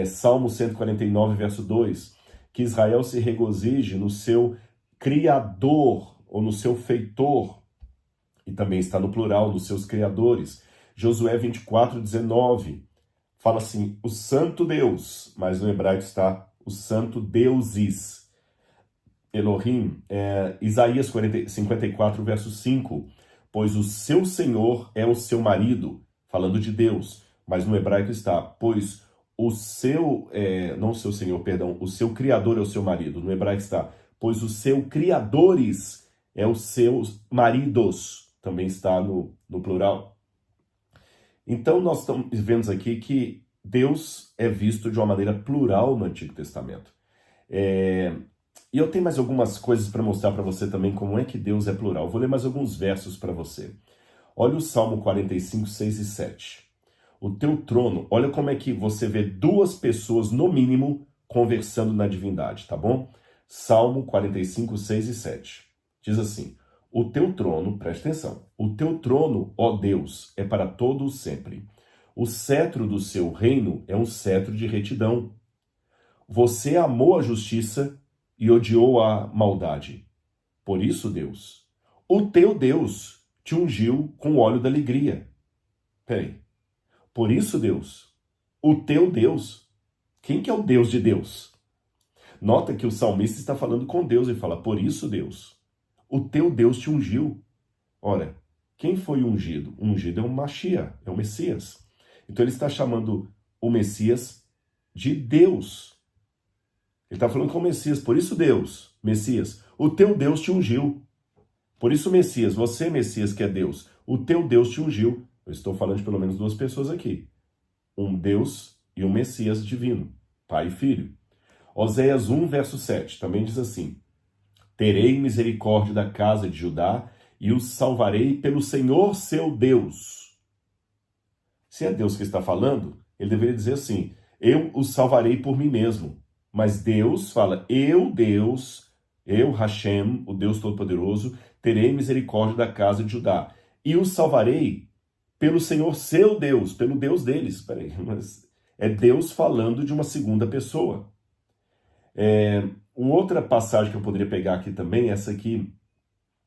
Salmo 149, verso 2, que Israel se regozije no seu Criador, ou no seu feitor, e também está no plural, dos seus criadores. Josué 24, 19, fala assim, o santo Deus, mas no hebraico está o santo deuses, Elohim. Isaías 54, verso 5, pois o seu Senhor é o seu marido, falando de Deus, mas no hebraico está, pois o seu, não o seu Senhor, perdão, o seu Criador é o seu marido, no hebraico está, pois o seu Criadores é os seus maridos, também está no plural. Então nós estamos vendo aqui que Deus é visto de uma maneira plural no Antigo Testamento. E eu tenho mais algumas coisas para mostrar para você também como é que Deus é plural. Eu vou ler mais alguns versos para você. Olha o Salmo 45, 6 e 7. O teu trono, olha como é que você vê duas pessoas, no mínimo, conversando na divindade, tá bom? Salmo 45, 6 e 7. Diz assim, o teu trono, preste atenção, o teu trono, ó Deus, é para todo sempre. O cetro do seu reino é um cetro de retidão. Você amou a justiça e odiou a maldade. Por isso, Deus, o teu Deus te ungiu com o óleo da alegria. Peraí. Por isso, Deus, o teu Deus, quem que é o Deus de Deus? Nota que o salmista está falando com Deus e fala, por isso, Deus, o teu Deus te ungiu. Ora, quem foi ungido? O ungido é o Mashiach, é o Messias. Então ele está chamando o Messias de Deus. Ele está falando com o Messias, por isso, Deus, Messias, o teu Deus te ungiu. Por isso, Messias, você, Messias, que é Deus, o teu Deus te ungiu. Eu estou falando de pelo menos duas pessoas aqui. Um Deus e um Messias divino, Pai e Filho. Oséias 1, verso 7, também diz assim, terei misericórdia da casa de Judá e os salvarei pelo Senhor seu Deus. Se é Deus que está falando, ele deveria dizer assim, eu os salvarei por mim mesmo. Mas Deus fala, eu, Deus, eu, Hashem, o Deus Todo-Poderoso, terei misericórdia da casa de Judá e os salvarei pelo Senhor seu Deus, pelo Deus deles. Peraí, mas é Deus falando de uma segunda pessoa. Uma outra passagem que eu poderia pegar aqui também, essa aqui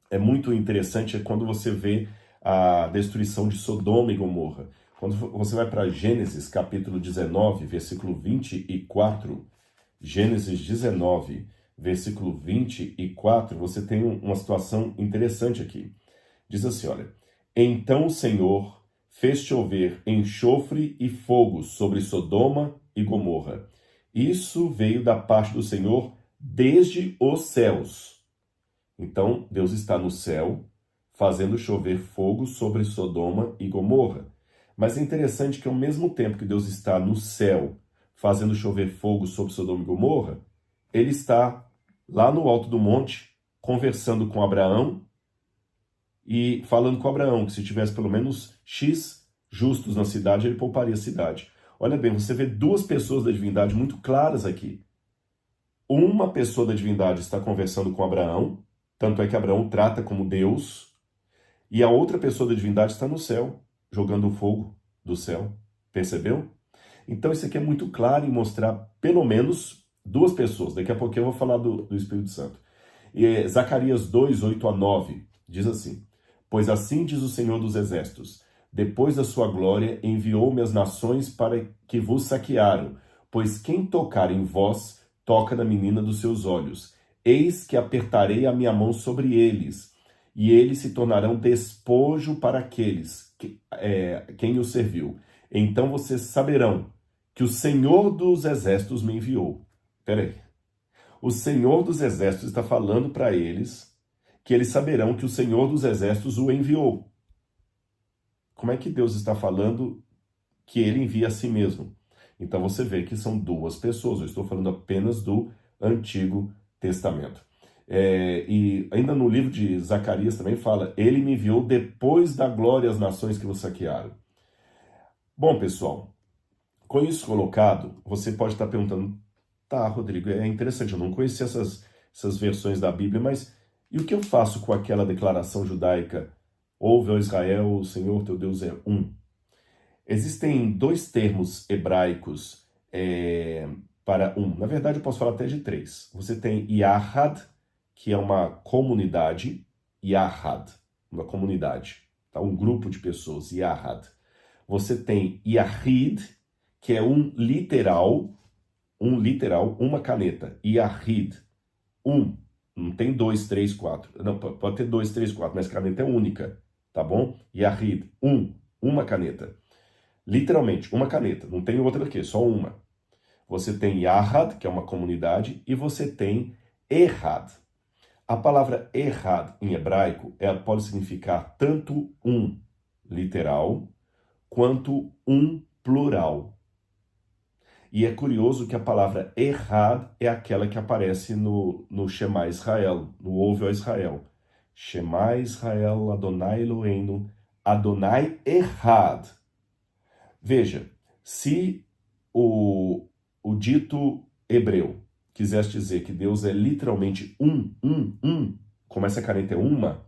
é muito interessante, é quando você vê a destruição de Sodoma e Gomorra. Quando você vai para Gênesis, capítulo 19, versículo 24, Gênesis 19, versículo 24, você tem uma situação interessante aqui. Diz assim, olha, então o Senhor fez chover enxofre e fogo sobre Sodoma e Gomorra. Isso veio da parte do Senhor desde os céus. Então, Deus está no céu, fazendo chover fogo sobre Sodoma e Gomorra. Mas é interessante que ao mesmo tempo que Deus está no céu, fazendo chover fogo sobre Sodoma e Gomorra, ele está lá no alto do monte, conversando com Abraão, e falando com Abraão, que se tivesse pelo menos X justos na cidade, ele pouparia a cidade. Olha bem, você vê duas pessoas da divindade muito claras aqui. Uma pessoa da divindade está conversando com Abraão, tanto é que Abraão trata como Deus, e a outra pessoa da divindade está no céu, jogando o fogo do céu. Percebeu? Então isso aqui é muito claro em mostrar pelo menos duas pessoas. Daqui a pouco eu vou falar do Espírito Santo. Zacarias 2, 8 a 9, diz assim, pois assim diz o Senhor dos Exércitos, depois da sua glória enviou-me as nações para que vos saquearam, pois quem tocar em vós, toca na menina dos seus olhos. Eis que apertarei a minha mão sobre eles, e eles se tornarão despojo para aqueles quem os serviu. Então vocês saberão que o Senhor dos Exércitos me enviou. Peraí. O Senhor dos Exércitos está falando para eles que eles saberão que o Senhor dos Exércitos o enviou. Como é que Deus está falando que ele envia a si mesmo? Então você vê que são duas pessoas. Eu estou falando apenas do Antigo Testamento. E ainda no livro de Zacarias também fala, ele me enviou depois da glória às nações que vos saquearam. Bom, pessoal, com isso colocado, você pode estar perguntando, tá, Rodrigo, é interessante, eu não conhecia essas versões da Bíblia, mas e o que eu faço com aquela declaração judaica, ouve, ó Israel, o Senhor teu Deus é um? Existem dois termos hebraicos para um. Na verdade, eu posso falar até de três. Você tem Yahad, que é uma comunidade, Yahad, uma comunidade, tá? Um grupo de pessoas, Yahad. Você tem Yahid, que é um literal, uma caneta, Yahid, um. Não tem 2, 3, 4. Não, pode ter 2, 3, 4, mas caneta é única, tá bom? Yahid, uma caneta. Literalmente, uma caneta, não tem outra aqui, só uma. Você tem Yahad, que é uma comunidade, e você tem Ehad. A palavra Ehad em hebraico, ela pode significar tanto um literal, quanto um plural. E é curioso que a palavra Ehad é aquela que aparece no Shema Israel, no Ouve, ó Israel. Shema Israel, Adonai Eloheinu, Adonai Ehad. Veja, se o dito hebreu quisesse dizer que Deus é literalmente um, como essa caneta é uma,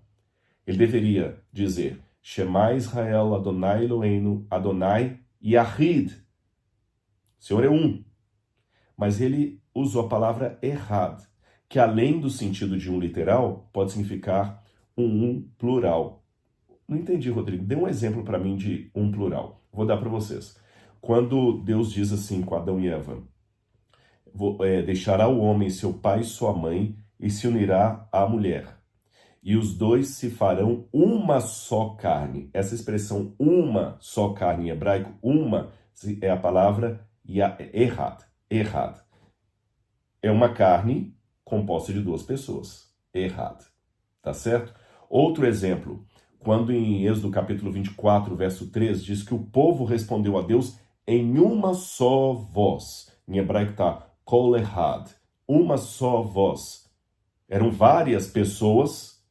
ele deveria dizer Shema Israel, Adonai Eloheinu, Adonai Yahid. O Senhor é um. Mas ele usou a palavra errad, que além do sentido de um literal, pode significar um plural. Não entendi, Rodrigo. Dê um exemplo para mim de um plural. Vou dar para vocês. Quando Deus diz assim com Adão e Eva, deixará o homem seu pai e sua mãe e se unirá à mulher. E os dois se farão uma só carne. Essa expressão uma só carne em hebraico, uma, é a palavra errad. Errad. É uma carne composta de duas pessoas. Errad. Tá certo? Outro exemplo, quando em Êxodo capítulo 24, verso 3, diz que o povo respondeu a Deus em uma só voz. Em hebraico está kol errad. Uma só voz. Eram várias pessoas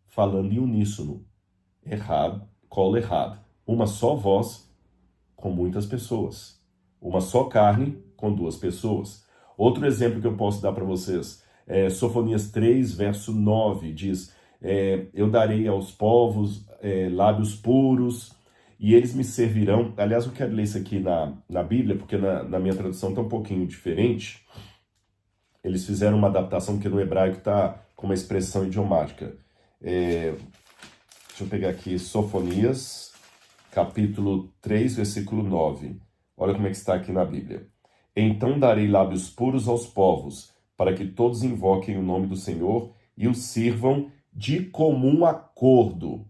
falando em uníssono. Errad, kol errad. Uma só voz com muitas pessoas. Uma só carne com duas pessoas. Outro exemplo que eu posso dar para vocês é Sofonias 3, verso 9, diz, eu darei aos povos lábios puros e eles me servirão. Aliás, eu quero ler isso aqui na Bíblia, porque na minha tradução está um pouquinho diferente. Eles fizeram uma adaptação que no hebraico está com uma expressão idiomática. Deixa eu pegar aqui Sofonias, capítulo 3, versículo 9. Olha como é que está aqui na Bíblia. Então darei lábios puros aos povos, para que todos invoquem o nome do Senhor e o sirvam de comum acordo.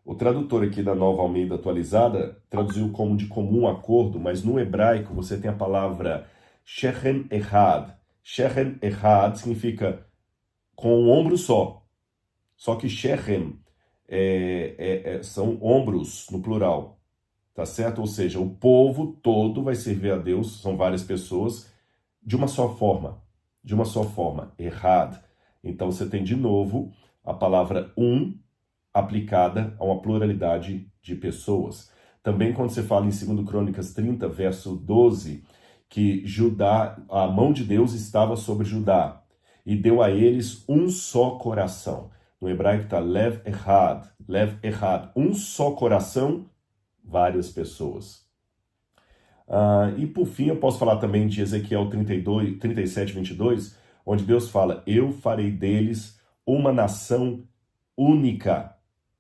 O tradutor aqui da Nova Almeida Atualizada traduziu como de comum acordo, mas no hebraico você tem a palavra shechem echad. Shechem echad significa com um ombro só. Só que shechem são ombros no plural. Tá certo? Ou seja, o povo todo vai servir a Deus, são várias pessoas, de uma só forma. De uma só forma. Errado. Então você tem de novo a palavra aplicada a uma pluralidade de pessoas. Também quando você fala em 2 Crônicas 30, verso 12, que a mão de Deus estava sobre Judá e deu a eles um só coração. No hebraico está lev echad, um só coração, várias pessoas. E por fim, eu posso falar também de Ezequiel 37, 22, onde Deus fala, eu farei deles uma nação única.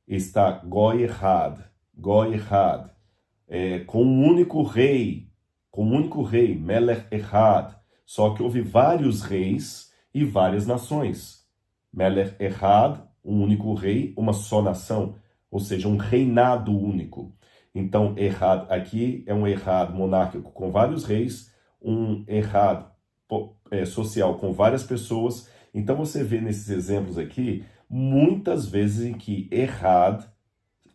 Está Goi Errad, com um único rei, Melech Errad. Só que houve vários reis e várias nações. Melech Errad, um único rei, uma só nação, ou seja, um reinado único. Então, Errad aqui é um Errad monárquico com vários reis, um Errad social com várias pessoas. Então, você vê nesses exemplos aqui, muitas vezes em que Errad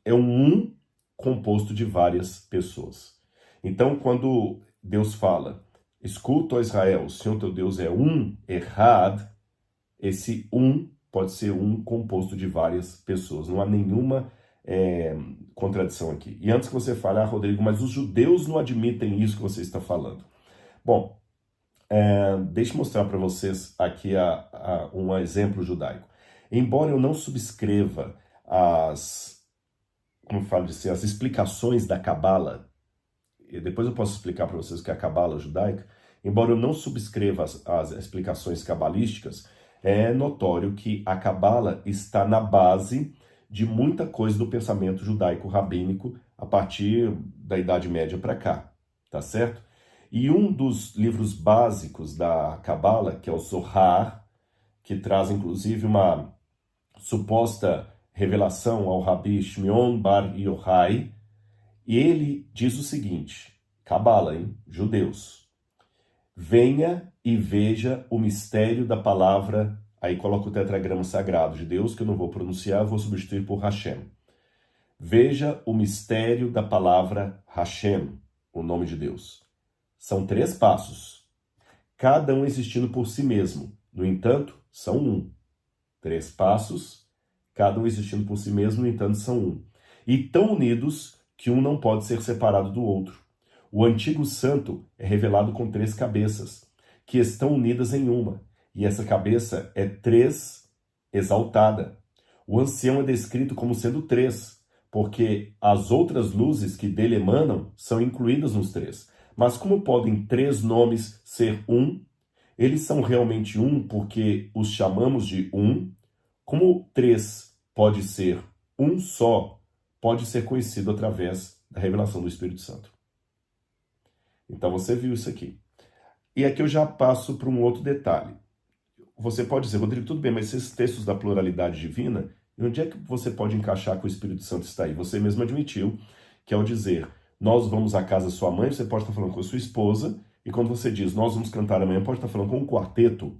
é um composto de várias pessoas. Então, quando Deus fala, escuta, ó Israel, o Senhor teu Deus é um, Errad, esse pode ser um composto de várias pessoas. Não há nenhuma contradição aqui. E antes que você fale, Rodrigo, mas os judeus não admitem isso que você está falando. Bom, deixa eu mostrar para vocês aqui um exemplo judaico. Embora eu não subscreva as explicações da Cabala, e depois eu posso explicar para vocês o que é a Cabala judaica, embora eu não subscreva as explicações cabalísticas, é notório que a Cabala está na base de muita coisa do pensamento judaico-rabínico a partir da Idade Média para cá, tá certo? E um dos livros básicos da Cabala, que é o Zohar, que traz inclusive uma suposta revelação ao Rabi Shimon Bar Yochai, e ele diz o seguinte, Cabala, judeus, venha e veja o mistério da palavra, aí coloca o tetragrama sagrado de Deus, que eu não vou pronunciar, vou substituir por Hashem. Veja o mistério da palavra Hashem, o nome de Deus. São 3 passos, cada um existindo por si mesmo. No entanto, são um. 3 passos, cada um existindo por si mesmo, no entanto, são um. E tão unidos que um não pode ser separado do outro. O antigo santo é revelado com 3 cabeças, que estão unidas em uma. E essa cabeça é 3 exaltada. O ancião é descrito como sendo 3, porque as outras luzes que dele emanam são incluídas nos 3. Mas como podem 3 nomes ser um? Eles são realmente um porque os chamamos de um. Como 3 pode ser um só, pode ser conhecido através da revelação do Espírito Santo. Então você viu isso aqui. E aqui eu já passo para um outro detalhe. Você pode dizer, Rodrigo, tudo bem, mas esses textos da pluralidade divina, onde é que você pode encaixar que o Espírito Santo está aí? Você mesmo admitiu que ao dizer, nós vamos à casa da sua mãe, você pode estar falando com a sua esposa, e quando você diz, nós vamos cantar amanhã, pode estar falando com um quarteto.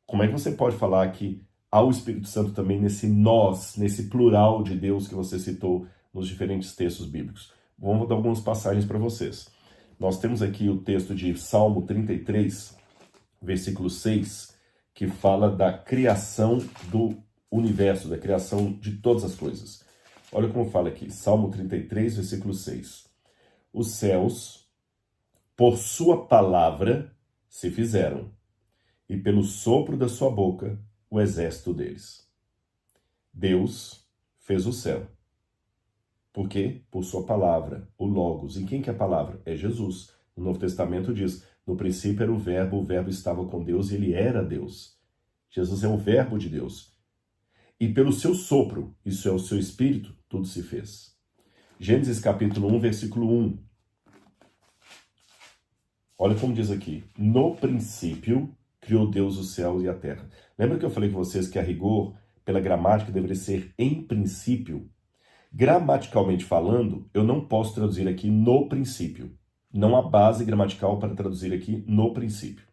Como é que você pode falar que há o Espírito Santo também nesse nós, nesse plural de Deus que você citou nos diferentes textos bíblicos? Vamos dar algumas passagens para vocês. Nós temos aqui o texto de Salmo 33, versículo 6, que fala da criação do universo, da criação de todas as coisas. Olha como fala aqui, Salmo 33, versículo 6. Os céus, por sua palavra, se fizeram, e pelo sopro da sua boca, o exército deles. Deus fez o céu. Por quê? Por sua palavra, o Logos. E quem que é a palavra? É Jesus. O Novo Testamento diz, no princípio era o verbo estava com Deus e ele era Deus. Jesus é o verbo de Deus. E pelo seu sopro, isso é o seu espírito, tudo se fez. Gênesis capítulo 1, versículo 1. Olha como diz aqui. No princípio, criou Deus o céu e a terra. Lembra que eu falei com vocês que a rigor, pela gramática, deveria ser em princípio? Gramaticalmente falando, eu não posso traduzir aqui no princípio. Não há base gramatical para traduzir aqui no princípio.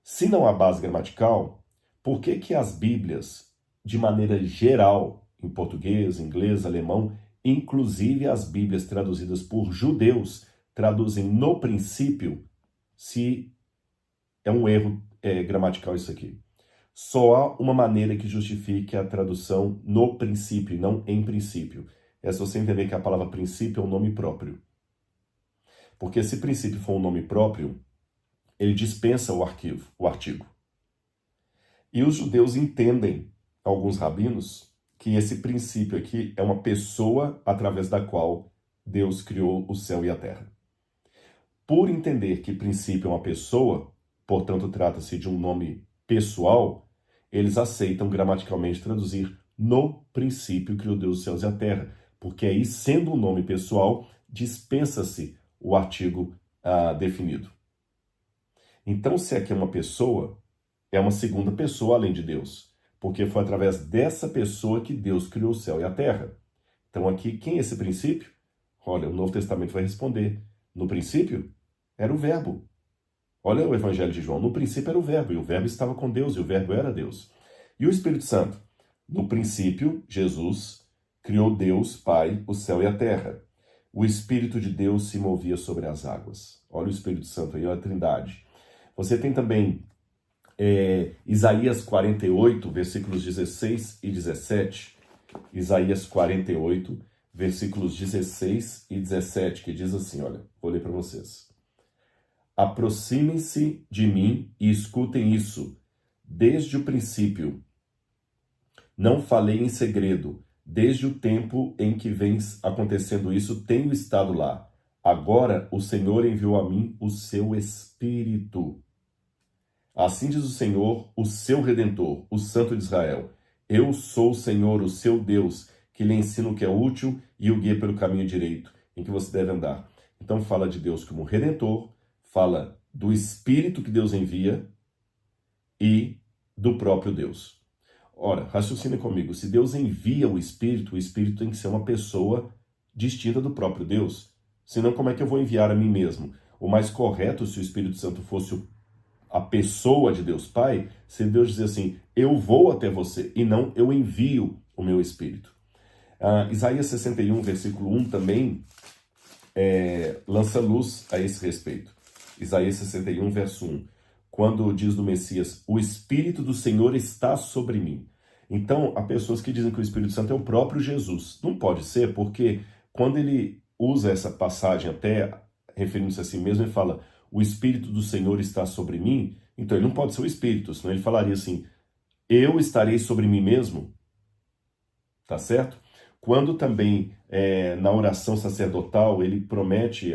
Se não há base gramatical, por que que as Bíblias, de maneira geral, em português, inglês, alemão, inclusive as Bíblias traduzidas por judeus, traduzem no princípio, se é um erro gramatical isso aqui? Só há uma maneira que justifique a tradução no princípio, não em princípio. É se você entender que a palavra princípio é um nome próprio. Porque se princípio for um nome próprio, ele dispensa o artigo. E os judeus entendem, alguns rabinos, que esse princípio aqui é uma pessoa através da qual Deus criou o céu e a terra. Por entender que princípio é uma pessoa, portanto trata-se de um nome pessoal, eles aceitam gramaticalmente traduzir no princípio criou Deus os céus e a terra, porque aí, sendo um nome pessoal, dispensa-se o artigo definido. Então, se aqui é uma pessoa, é uma segunda pessoa além de Deus, porque foi através dessa pessoa que Deus criou o céu e a terra. Então aqui, quem é esse princípio? Olha, o Novo Testamento vai responder. No princípio, era o verbo. Olha o Evangelho de João. No princípio era o verbo, e o verbo estava com Deus, e o verbo era Deus. E o Espírito Santo? No princípio, Jesus criou Deus, Pai, o céu e a terra. O Espírito de Deus se movia sobre as águas. Olha o Espírito Santo aí, olha a Trindade. Você tem também Isaías 48, versículos 16 e 17. Isaías 48, versículos 16 e 17, que diz assim, olha, vou ler para vocês. Aproximem-se de mim e escutem isso. Desde o princípio, não falei em segredo. Desde o tempo em que vem acontecendo isso, tenho estado lá. Agora o Senhor enviou a mim o seu Espírito. Assim diz o Senhor, o seu Redentor, o Santo de Israel. Eu sou o Senhor, o seu Deus, que lhe ensina o que é útil e o guia pelo caminho direito em que você deve andar. Então fala de Deus como Redentor, fala do Espírito que Deus envia e do próprio Deus. Ora, raciocina comigo, se Deus envia o Espírito tem que ser uma pessoa distinta do próprio Deus. Senão, como é que eu vou enviar a mim mesmo? O mais correto, se o Espírito Santo fosse a pessoa de Deus Pai, se Deus dizer assim, eu vou até você, e não eu envio o meu Espírito. Isaías 61, versículo 1 também lança luz a esse respeito. Isaías 61, verso 1. Quando diz do Messias, o Espírito do Senhor está sobre mim. Então, há pessoas que dizem que o Espírito Santo é o próprio Jesus. Não pode ser, porque quando ele usa essa passagem até referindo-se a si mesmo, ele fala, o Espírito do Senhor está sobre mim, então ele não pode ser o Espírito, senão ele falaria assim, eu estarei sobre mim mesmo, tá certo? Quando também, na oração sacerdotal, ele promete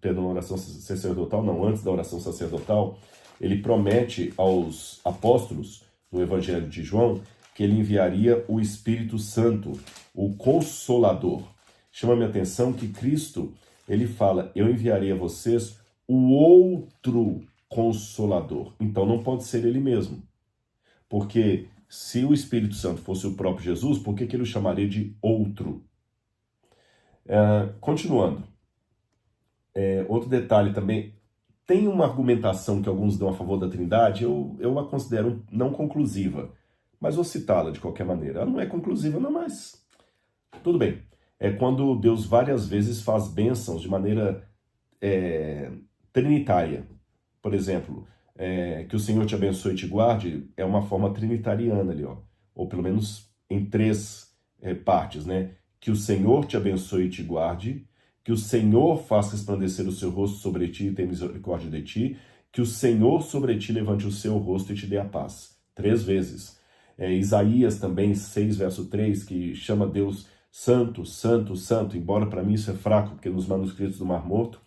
perdão, na oração sacerdotal, não, antes da oração sacerdotal, ele promete aos apóstolos, no Evangelho de João, que ele enviaria o Espírito Santo, o Consolador. Chama minha atenção que Cristo, ele fala, eu enviarei a vocês o outro Consolador. Então não pode ser ele mesmo. Porque se o Espírito Santo fosse o próprio Jesus, por que ele o chamaria de outro? Continuando. Outro detalhe também, tem uma argumentação que alguns dão a favor da Trindade, eu a considero não conclusiva, mas vou citá-la de qualquer maneira. Ela não é conclusiva, não, mas tudo bem. É quando Deus várias vezes faz bênçãos de maneira trinitária. Por exemplo, que o Senhor te abençoe e te guarde, é uma forma trinitariana ali, ó. Ou pelo menos em três partes, né? Que o Senhor te abençoe e te guarde, que o Senhor faça resplandecer o seu rosto sobre ti e tenha misericórdia de ti, que o Senhor sobre ti levante o seu rosto e te dê a paz. 3 vezes. Isaías também, 6, verso 3, que chama Deus Santo, Santo, Santo, embora para mim isso é fraco, porque nos manuscritos do Mar Morto,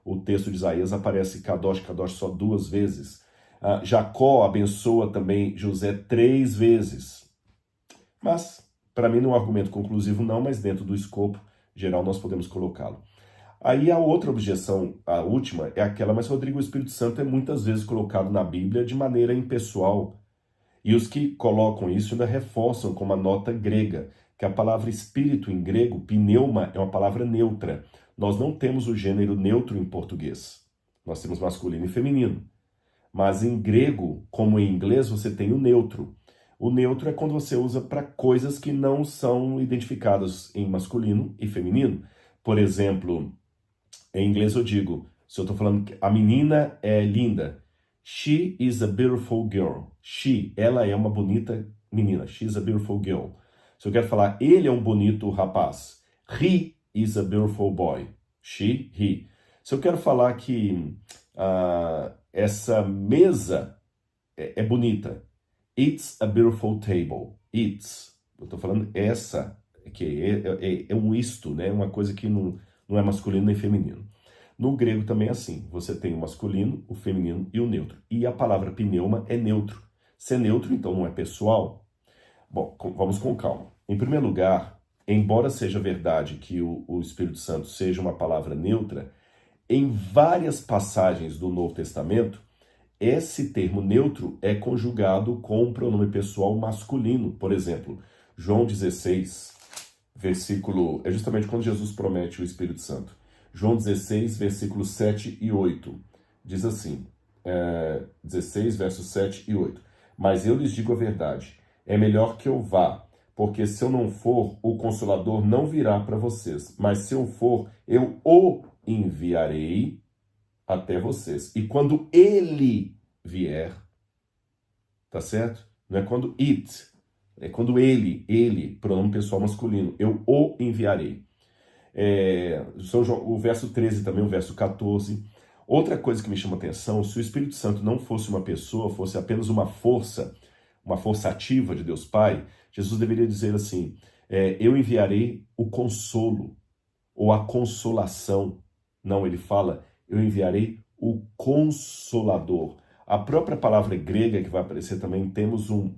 o texto de Isaías aparece Kadosh, Kadosh só 2 vezes. Jacó abençoa também José 3 vezes. Mas, para mim não é um argumento conclusivo não, mas dentro do escopo geral nós podemos colocá-lo. Aí a outra objeção, a última, é aquela, mas Rodrigo, o Espírito Santo é muitas vezes colocado na Bíblia de maneira impessoal. E os que colocam isso ainda reforçam com uma nota grega, que a palavra espírito em grego, pneuma, é uma palavra neutra. Nós não temos o gênero neutro em português. Nós temos masculino e feminino. Mas em grego, como em inglês, você tem o neutro. O neutro é quando você usa para coisas que não são identificadas em masculino e feminino. Por exemplo, em inglês eu digo, se eu estou falando que a menina é linda, she is a beautiful girl. She, ela é uma bonita menina. She is a beautiful girl. Se eu quero falar, ele é um bonito rapaz, he is a beautiful boy. She, he. Se eu quero falar que essa mesa é bonita, it's a beautiful table. It's. Eu estou falando essa, que é um isto, né? Uma coisa que não é masculino nem feminino. No grego também é assim. Você tem o masculino, o feminino e o neutro. E a palavra pneuma é neutro. Se é neutro, então não é pessoal. Bom, vamos com calma. Em primeiro lugar, embora seja verdade que o Espírito Santo seja uma palavra neutra, em várias passagens do Novo Testamento, esse termo neutro é conjugado com um pronome pessoal masculino. Por exemplo, João 16, versículo... É justamente quando Jesus promete o Espírito Santo. João 16, versículos 7 e 8. Diz assim, 16, versos 7 e 8. Mas eu lhes digo a verdade, é melhor que eu vá, porque se eu não for, o Consolador não virá para vocês. Mas se eu for, eu o enviarei até vocês. E quando ele vier, tá certo? Não é quando it, é quando ele, pronome pessoal masculino, eu o enviarei. São João, o verso 13 também, o verso 14. Outra coisa que me chama a atenção, se o Espírito Santo não fosse uma pessoa, fosse apenas uma força ativa de Deus Pai, Jesus deveria dizer assim, eu enviarei o consolo, ou a consolação. Não, ele fala, eu enviarei o Consolador. A própria palavra grega que vai aparecer também, temos um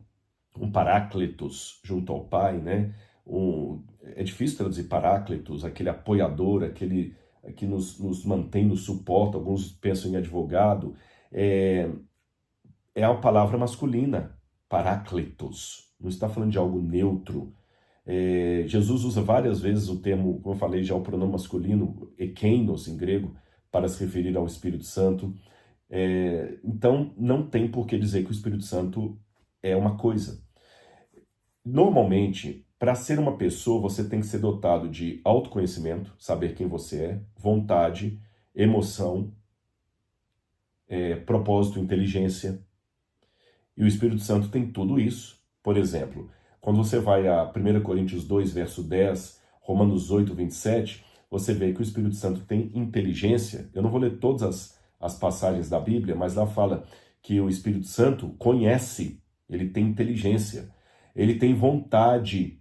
paráclitos junto ao Pai, né? É difícil traduzir paráclitos, aquele apoiador, aquele que nos mantém, nos suporta, alguns pensam em advogado, é a palavra masculina, paráclitos, não está falando de algo neutro. Jesus usa várias vezes o termo, como eu falei, já o pronome masculino, ekeinos em grego, para se referir ao Espírito Santo. Então, não tem por que dizer que o Espírito Santo é uma coisa. Normalmente, para ser uma pessoa, você tem que ser dotado de autoconhecimento, saber quem você é, vontade, emoção, propósito, inteligência. E o Espírito Santo tem tudo isso. Por exemplo, quando você vai a 1 Coríntios 2, verso 10, Romanos 8, 27, você vê que o Espírito Santo tem inteligência. Eu não vou ler todas as passagens da Bíblia, mas lá fala que o Espírito Santo conhece, ele tem inteligência, ele tem vontade.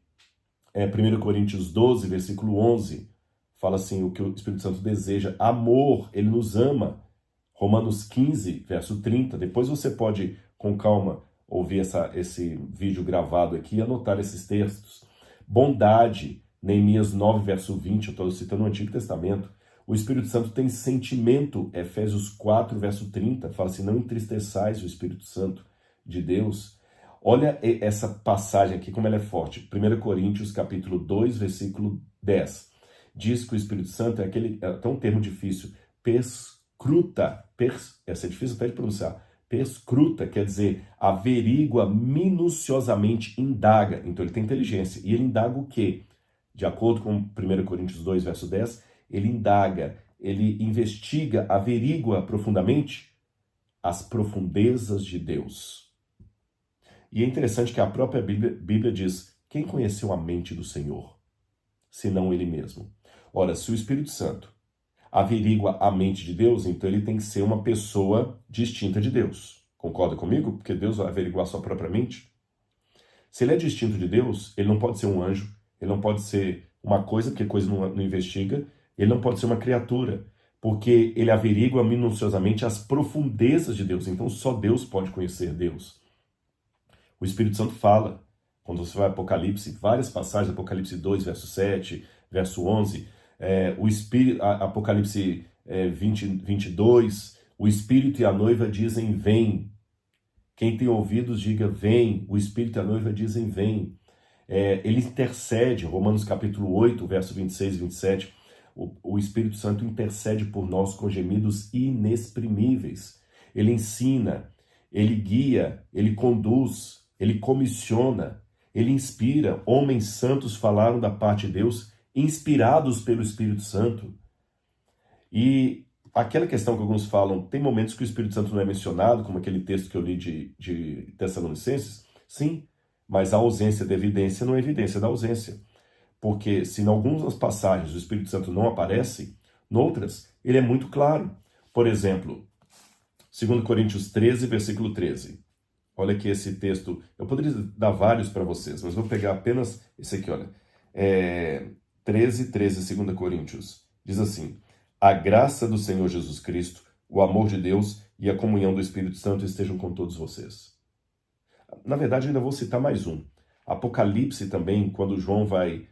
1 Coríntios 12, versículo 11, fala assim, o que o Espírito Santo deseja, amor, ele nos ama. Romanos 15, verso 30, depois você pode, com calma, ouvir esse vídeo gravado aqui e anotar esses textos. Bondade, Neemias 9, verso 20, eu estou citando o Antigo Testamento. O Espírito Santo tem sentimento, Efésios 4, verso 30, fala assim, não entristeçais o Espírito Santo de Deus. Olha essa passagem aqui, como ela é forte. 1 Coríntios, capítulo 2, versículo 10. Diz que o Espírito Santo é até um termo difícil, perscruta, essa é difícil até de pronunciar, perscruta, quer dizer, averigua minuciosamente, indaga. Então ele tem inteligência. E ele indaga o quê? De acordo com 1 Coríntios 2, verso 10, ele indaga, ele investiga, averigua profundamente as profundezas de Deus. E é interessante que a própria Bíblia diz, quem conheceu a mente do Senhor, senão ele mesmo? Ora, se o Espírito Santo averigua a mente de Deus, então ele tem que ser uma pessoa distinta de Deus. Concorda comigo? Porque Deus vai averiguar a sua própria mente. Se ele é distinto de Deus, ele não pode ser um anjo, ele não pode ser uma coisa, porque coisa não investiga, ele não pode ser uma criatura, porque ele averigua minuciosamente as profundezas de Deus. Então só Deus pode conhecer Deus. O Espírito Santo fala, quando você vai a Apocalipse, várias passagens, Apocalipse 2, verso 7, verso 11, Apocalipse 22, o Espírito e a noiva dizem, vem. Quem tem ouvidos, diga, vem. O Espírito e a noiva dizem, vem. Ele intercede, Romanos capítulo 8, verso 26 e 27, o Espírito Santo intercede por nós com gemidos inexprimíveis. Ele ensina, ele guia, ele conduz, ele comissiona, ele inspira. Homens santos falaram da parte de Deus, inspirados pelo Espírito Santo. E aquela questão que alguns falam, tem momentos que o Espírito Santo não é mencionado, como aquele texto que eu li de Tessalonicenses? Sim, mas a ausência da evidência não é evidência da ausência. Porque se em algumas passagens o Espírito Santo não aparece, noutras ele é muito claro. Por exemplo, 2 Coríntios 13, versículo 13. Olha aqui esse texto, eu poderia dar vários para vocês, mas vou pegar apenas esse aqui, olha. 13, 2 Coríntios. Diz assim, a graça do Senhor Jesus Cristo, o amor de Deus e a comunhão do Espírito Santo estejam com todos vocês. Na verdade, ainda vou citar mais um. Apocalipse também, quando João vai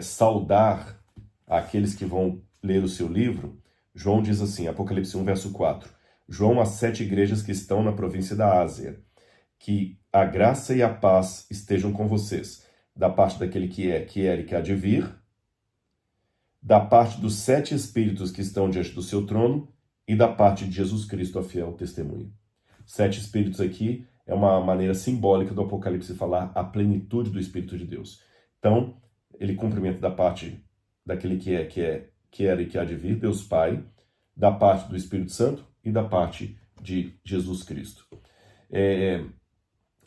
saudar aqueles que vão ler o seu livro, João diz assim, Apocalipse 1, verso 4, João às 7 igrejas que estão na província da Ásia, que a graça e a paz estejam com vocês, da parte daquele que era e que há de vir, da parte dos 7 espíritos que estão diante do seu trono e da parte de Jesus Cristo, a fiel testemunha. 7 espíritos aqui é uma maneira simbólica do Apocalipse falar a plenitude do Espírito de Deus. Então, ele cumprimenta da parte daquele que era e que há de vir, Deus Pai, da parte do Espírito Santo e da parte de Jesus Cristo.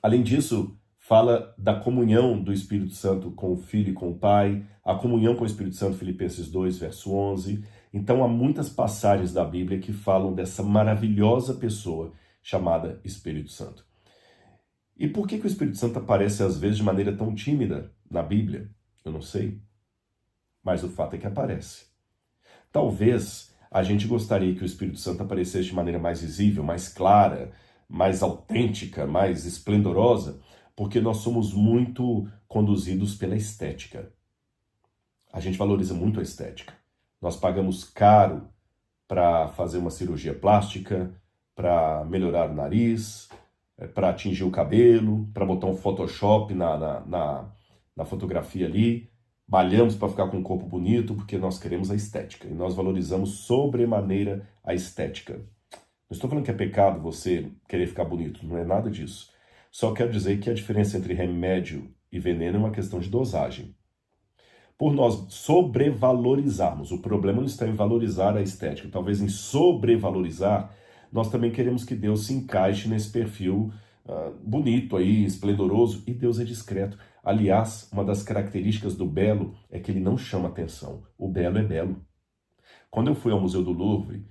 Além disso, fala da comunhão do Espírito Santo com o Filho e com o Pai, a comunhão com o Espírito Santo, Filipenses 2, verso 11. Então, há muitas passagens da Bíblia que falam dessa maravilhosa pessoa chamada Espírito Santo. E por que o Espírito Santo aparece, às vezes, de maneira tão tímida na Bíblia? Eu não sei. Mas o fato é que aparece. Talvez a gente gostaria que o Espírito Santo aparecesse de maneira mais visível, mais clara, mais autêntica, mais esplendorosa, porque nós somos muito conduzidos pela estética. A gente valoriza muito a estética. Nós pagamos caro para fazer uma cirurgia plástica, para melhorar o nariz, para atingir o cabelo, para botar um Photoshop na fotografia ali. Malhamos para ficar com um corpo bonito, porque nós queremos a estética. E nós valorizamos sobremaneira a estética. Não estou falando que é pecado você querer ficar bonito, não é nada disso. Só quero dizer que a diferença entre remédio e veneno é uma questão de dosagem. Por nós sobrevalorizarmos, o problema não está em valorizar a estética, talvez em sobrevalorizar, nós também queremos que Deus se encaixe nesse perfil bonito aí, esplendoroso, e Deus é discreto. Aliás, uma das características do belo é que ele não chama atenção. O belo é belo. Quando eu fui ao Museu do Louvre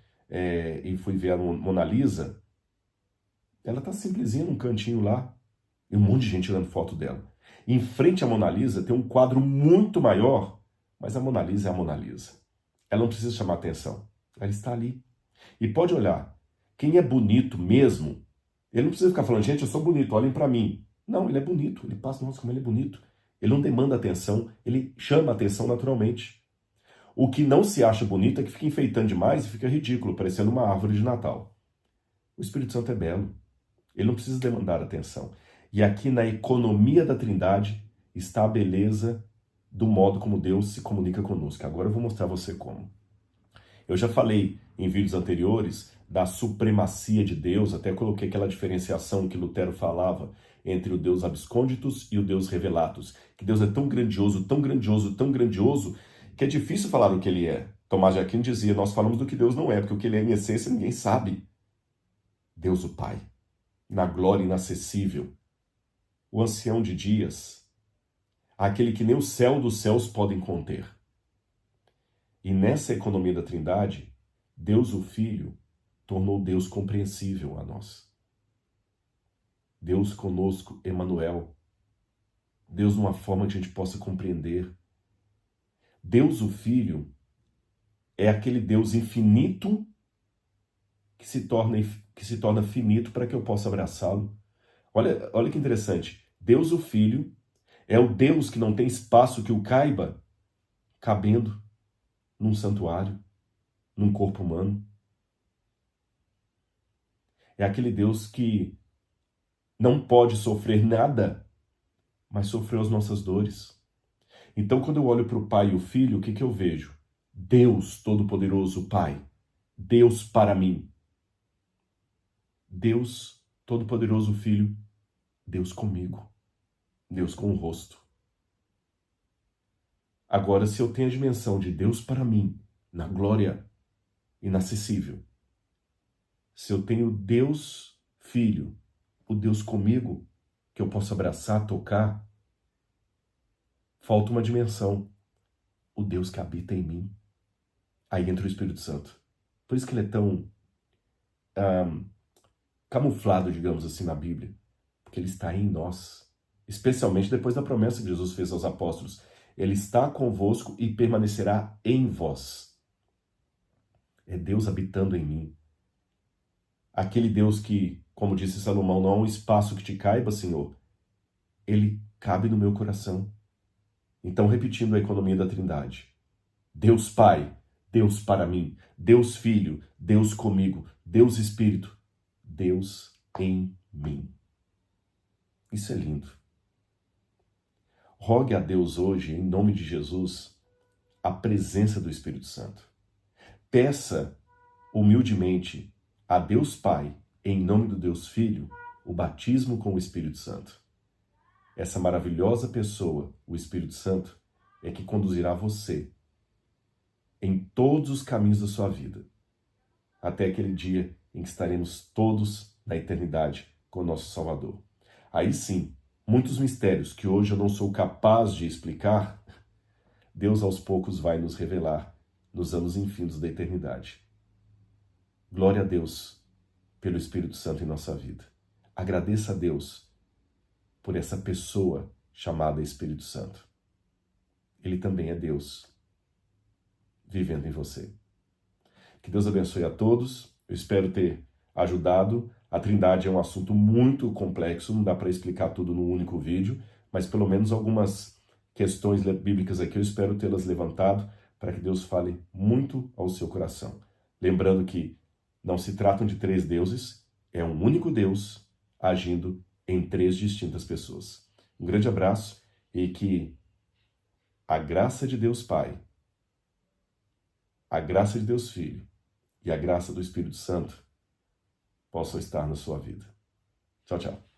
e fui ver a Mona Lisa, ela está simplesinha num cantinho lá, e um monte de gente tirando foto dela. Em frente à Mona Lisa tem um quadro muito maior, mas a Mona Lisa é a Mona Lisa. Ela não precisa chamar atenção. Ela está ali. E pode olhar, quem é bonito mesmo, ele não precisa ficar falando, gente, eu sou bonito, olhem para mim. Não, ele é bonito, ele passa, nossa, como ele é bonito. Ele não demanda atenção, ele chama atenção naturalmente. O que não se acha bonito é que fica enfeitando demais e fica ridículo, parecendo uma árvore de Natal. O Espírito Santo é belo, ele não precisa demandar atenção. E aqui na economia da Trindade está a beleza do modo como Deus se comunica conosco. Agora eu vou mostrar a você como. Eu já falei em vídeos anteriores da supremacia de Deus, até coloquei aquela diferenciação que Lutero falava entre o Deus abscônditus e o Deus revelatus, que Deus é tão grandioso, tão grandioso, tão grandioso, que é difícil falar o que ele é. Tomás de Aquino dizia, nós falamos do que Deus não é, porque o que ele é em essência ninguém sabe. Deus o Pai, na glória inacessível, o ancião de dias, aquele que nem o céu dos céus podem conter. E nessa economia da Trindade, Deus o Filho tornou Deus compreensível a nós. Deus conosco, Emanuel. Deus numa forma que a gente possa compreender. Deus o Filho é aquele Deus infinito que se torna finito para que eu possa abraçá-lo. Olha que interessante. Deus o Filho é o Deus que não tem espaço que o caiba cabendo num santuário, num corpo humano. É aquele Deus que não pode sofrer nada, mas sofreu as nossas dores. Então, quando eu olho para o Pai e o Filho, o que eu vejo? Deus Todo-Poderoso Pai, Deus para mim. Deus Todo-Poderoso Filho, Deus comigo, Deus com o rosto. Agora, se eu tenho a dimensão de Deus para mim, na glória inacessível, se eu tenho Deus Filho, o Deus comigo, que eu posso abraçar, tocar, falta uma dimensão, o Deus que habita em mim. Aí entra o Espírito Santo. Por isso que ele é tão camuflado, digamos assim, na Bíblia, porque ele está em nós, especialmente depois da promessa que Jesus fez aos apóstolos. Ele está convosco e permanecerá em vós. É Deus habitando em mim. Aquele Deus que, como disse Salomão, não há um espaço que te caiba, Senhor. Ele cabe no meu coração. Então, repetindo a economia da Trindade. Deus Pai, Deus para mim. Deus Filho, Deus comigo. Deus Espírito, Deus em mim. Isso é lindo. Rogue a Deus hoje, em nome de Jesus, a presença do Espírito Santo. Peça humildemente a Deus Pai, em nome do Deus Filho, o batismo com o Espírito Santo. Essa maravilhosa pessoa, o Espírito Santo, é que conduzirá você em todos os caminhos da sua vida, até aquele dia em que estaremos todos na eternidade com o nosso Salvador. Aí sim, muitos mistérios que hoje eu não sou capaz de explicar, Deus aos poucos vai nos revelar nos anos infindos da eternidade. Glória a Deus pelo Espírito Santo em nossa vida. Agradeça a Deus por essa pessoa chamada Espírito Santo. Ele também é Deus vivendo em você. Que Deus abençoe a todos. Eu espero ter ajudado. A Trindade é um assunto muito complexo, não dá para explicar tudo num único vídeo, mas pelo menos algumas questões bíblicas aqui eu espero tê-las levantado para que Deus fale muito ao seu coração. Lembrando que não se tratam de três deuses, é um único Deus agindo em três distintas pessoas. Um grande abraço e que a graça de Deus Pai, a graça de Deus Filho e a graça do Espírito Santo possam estar na sua vida. Tchau, tchau.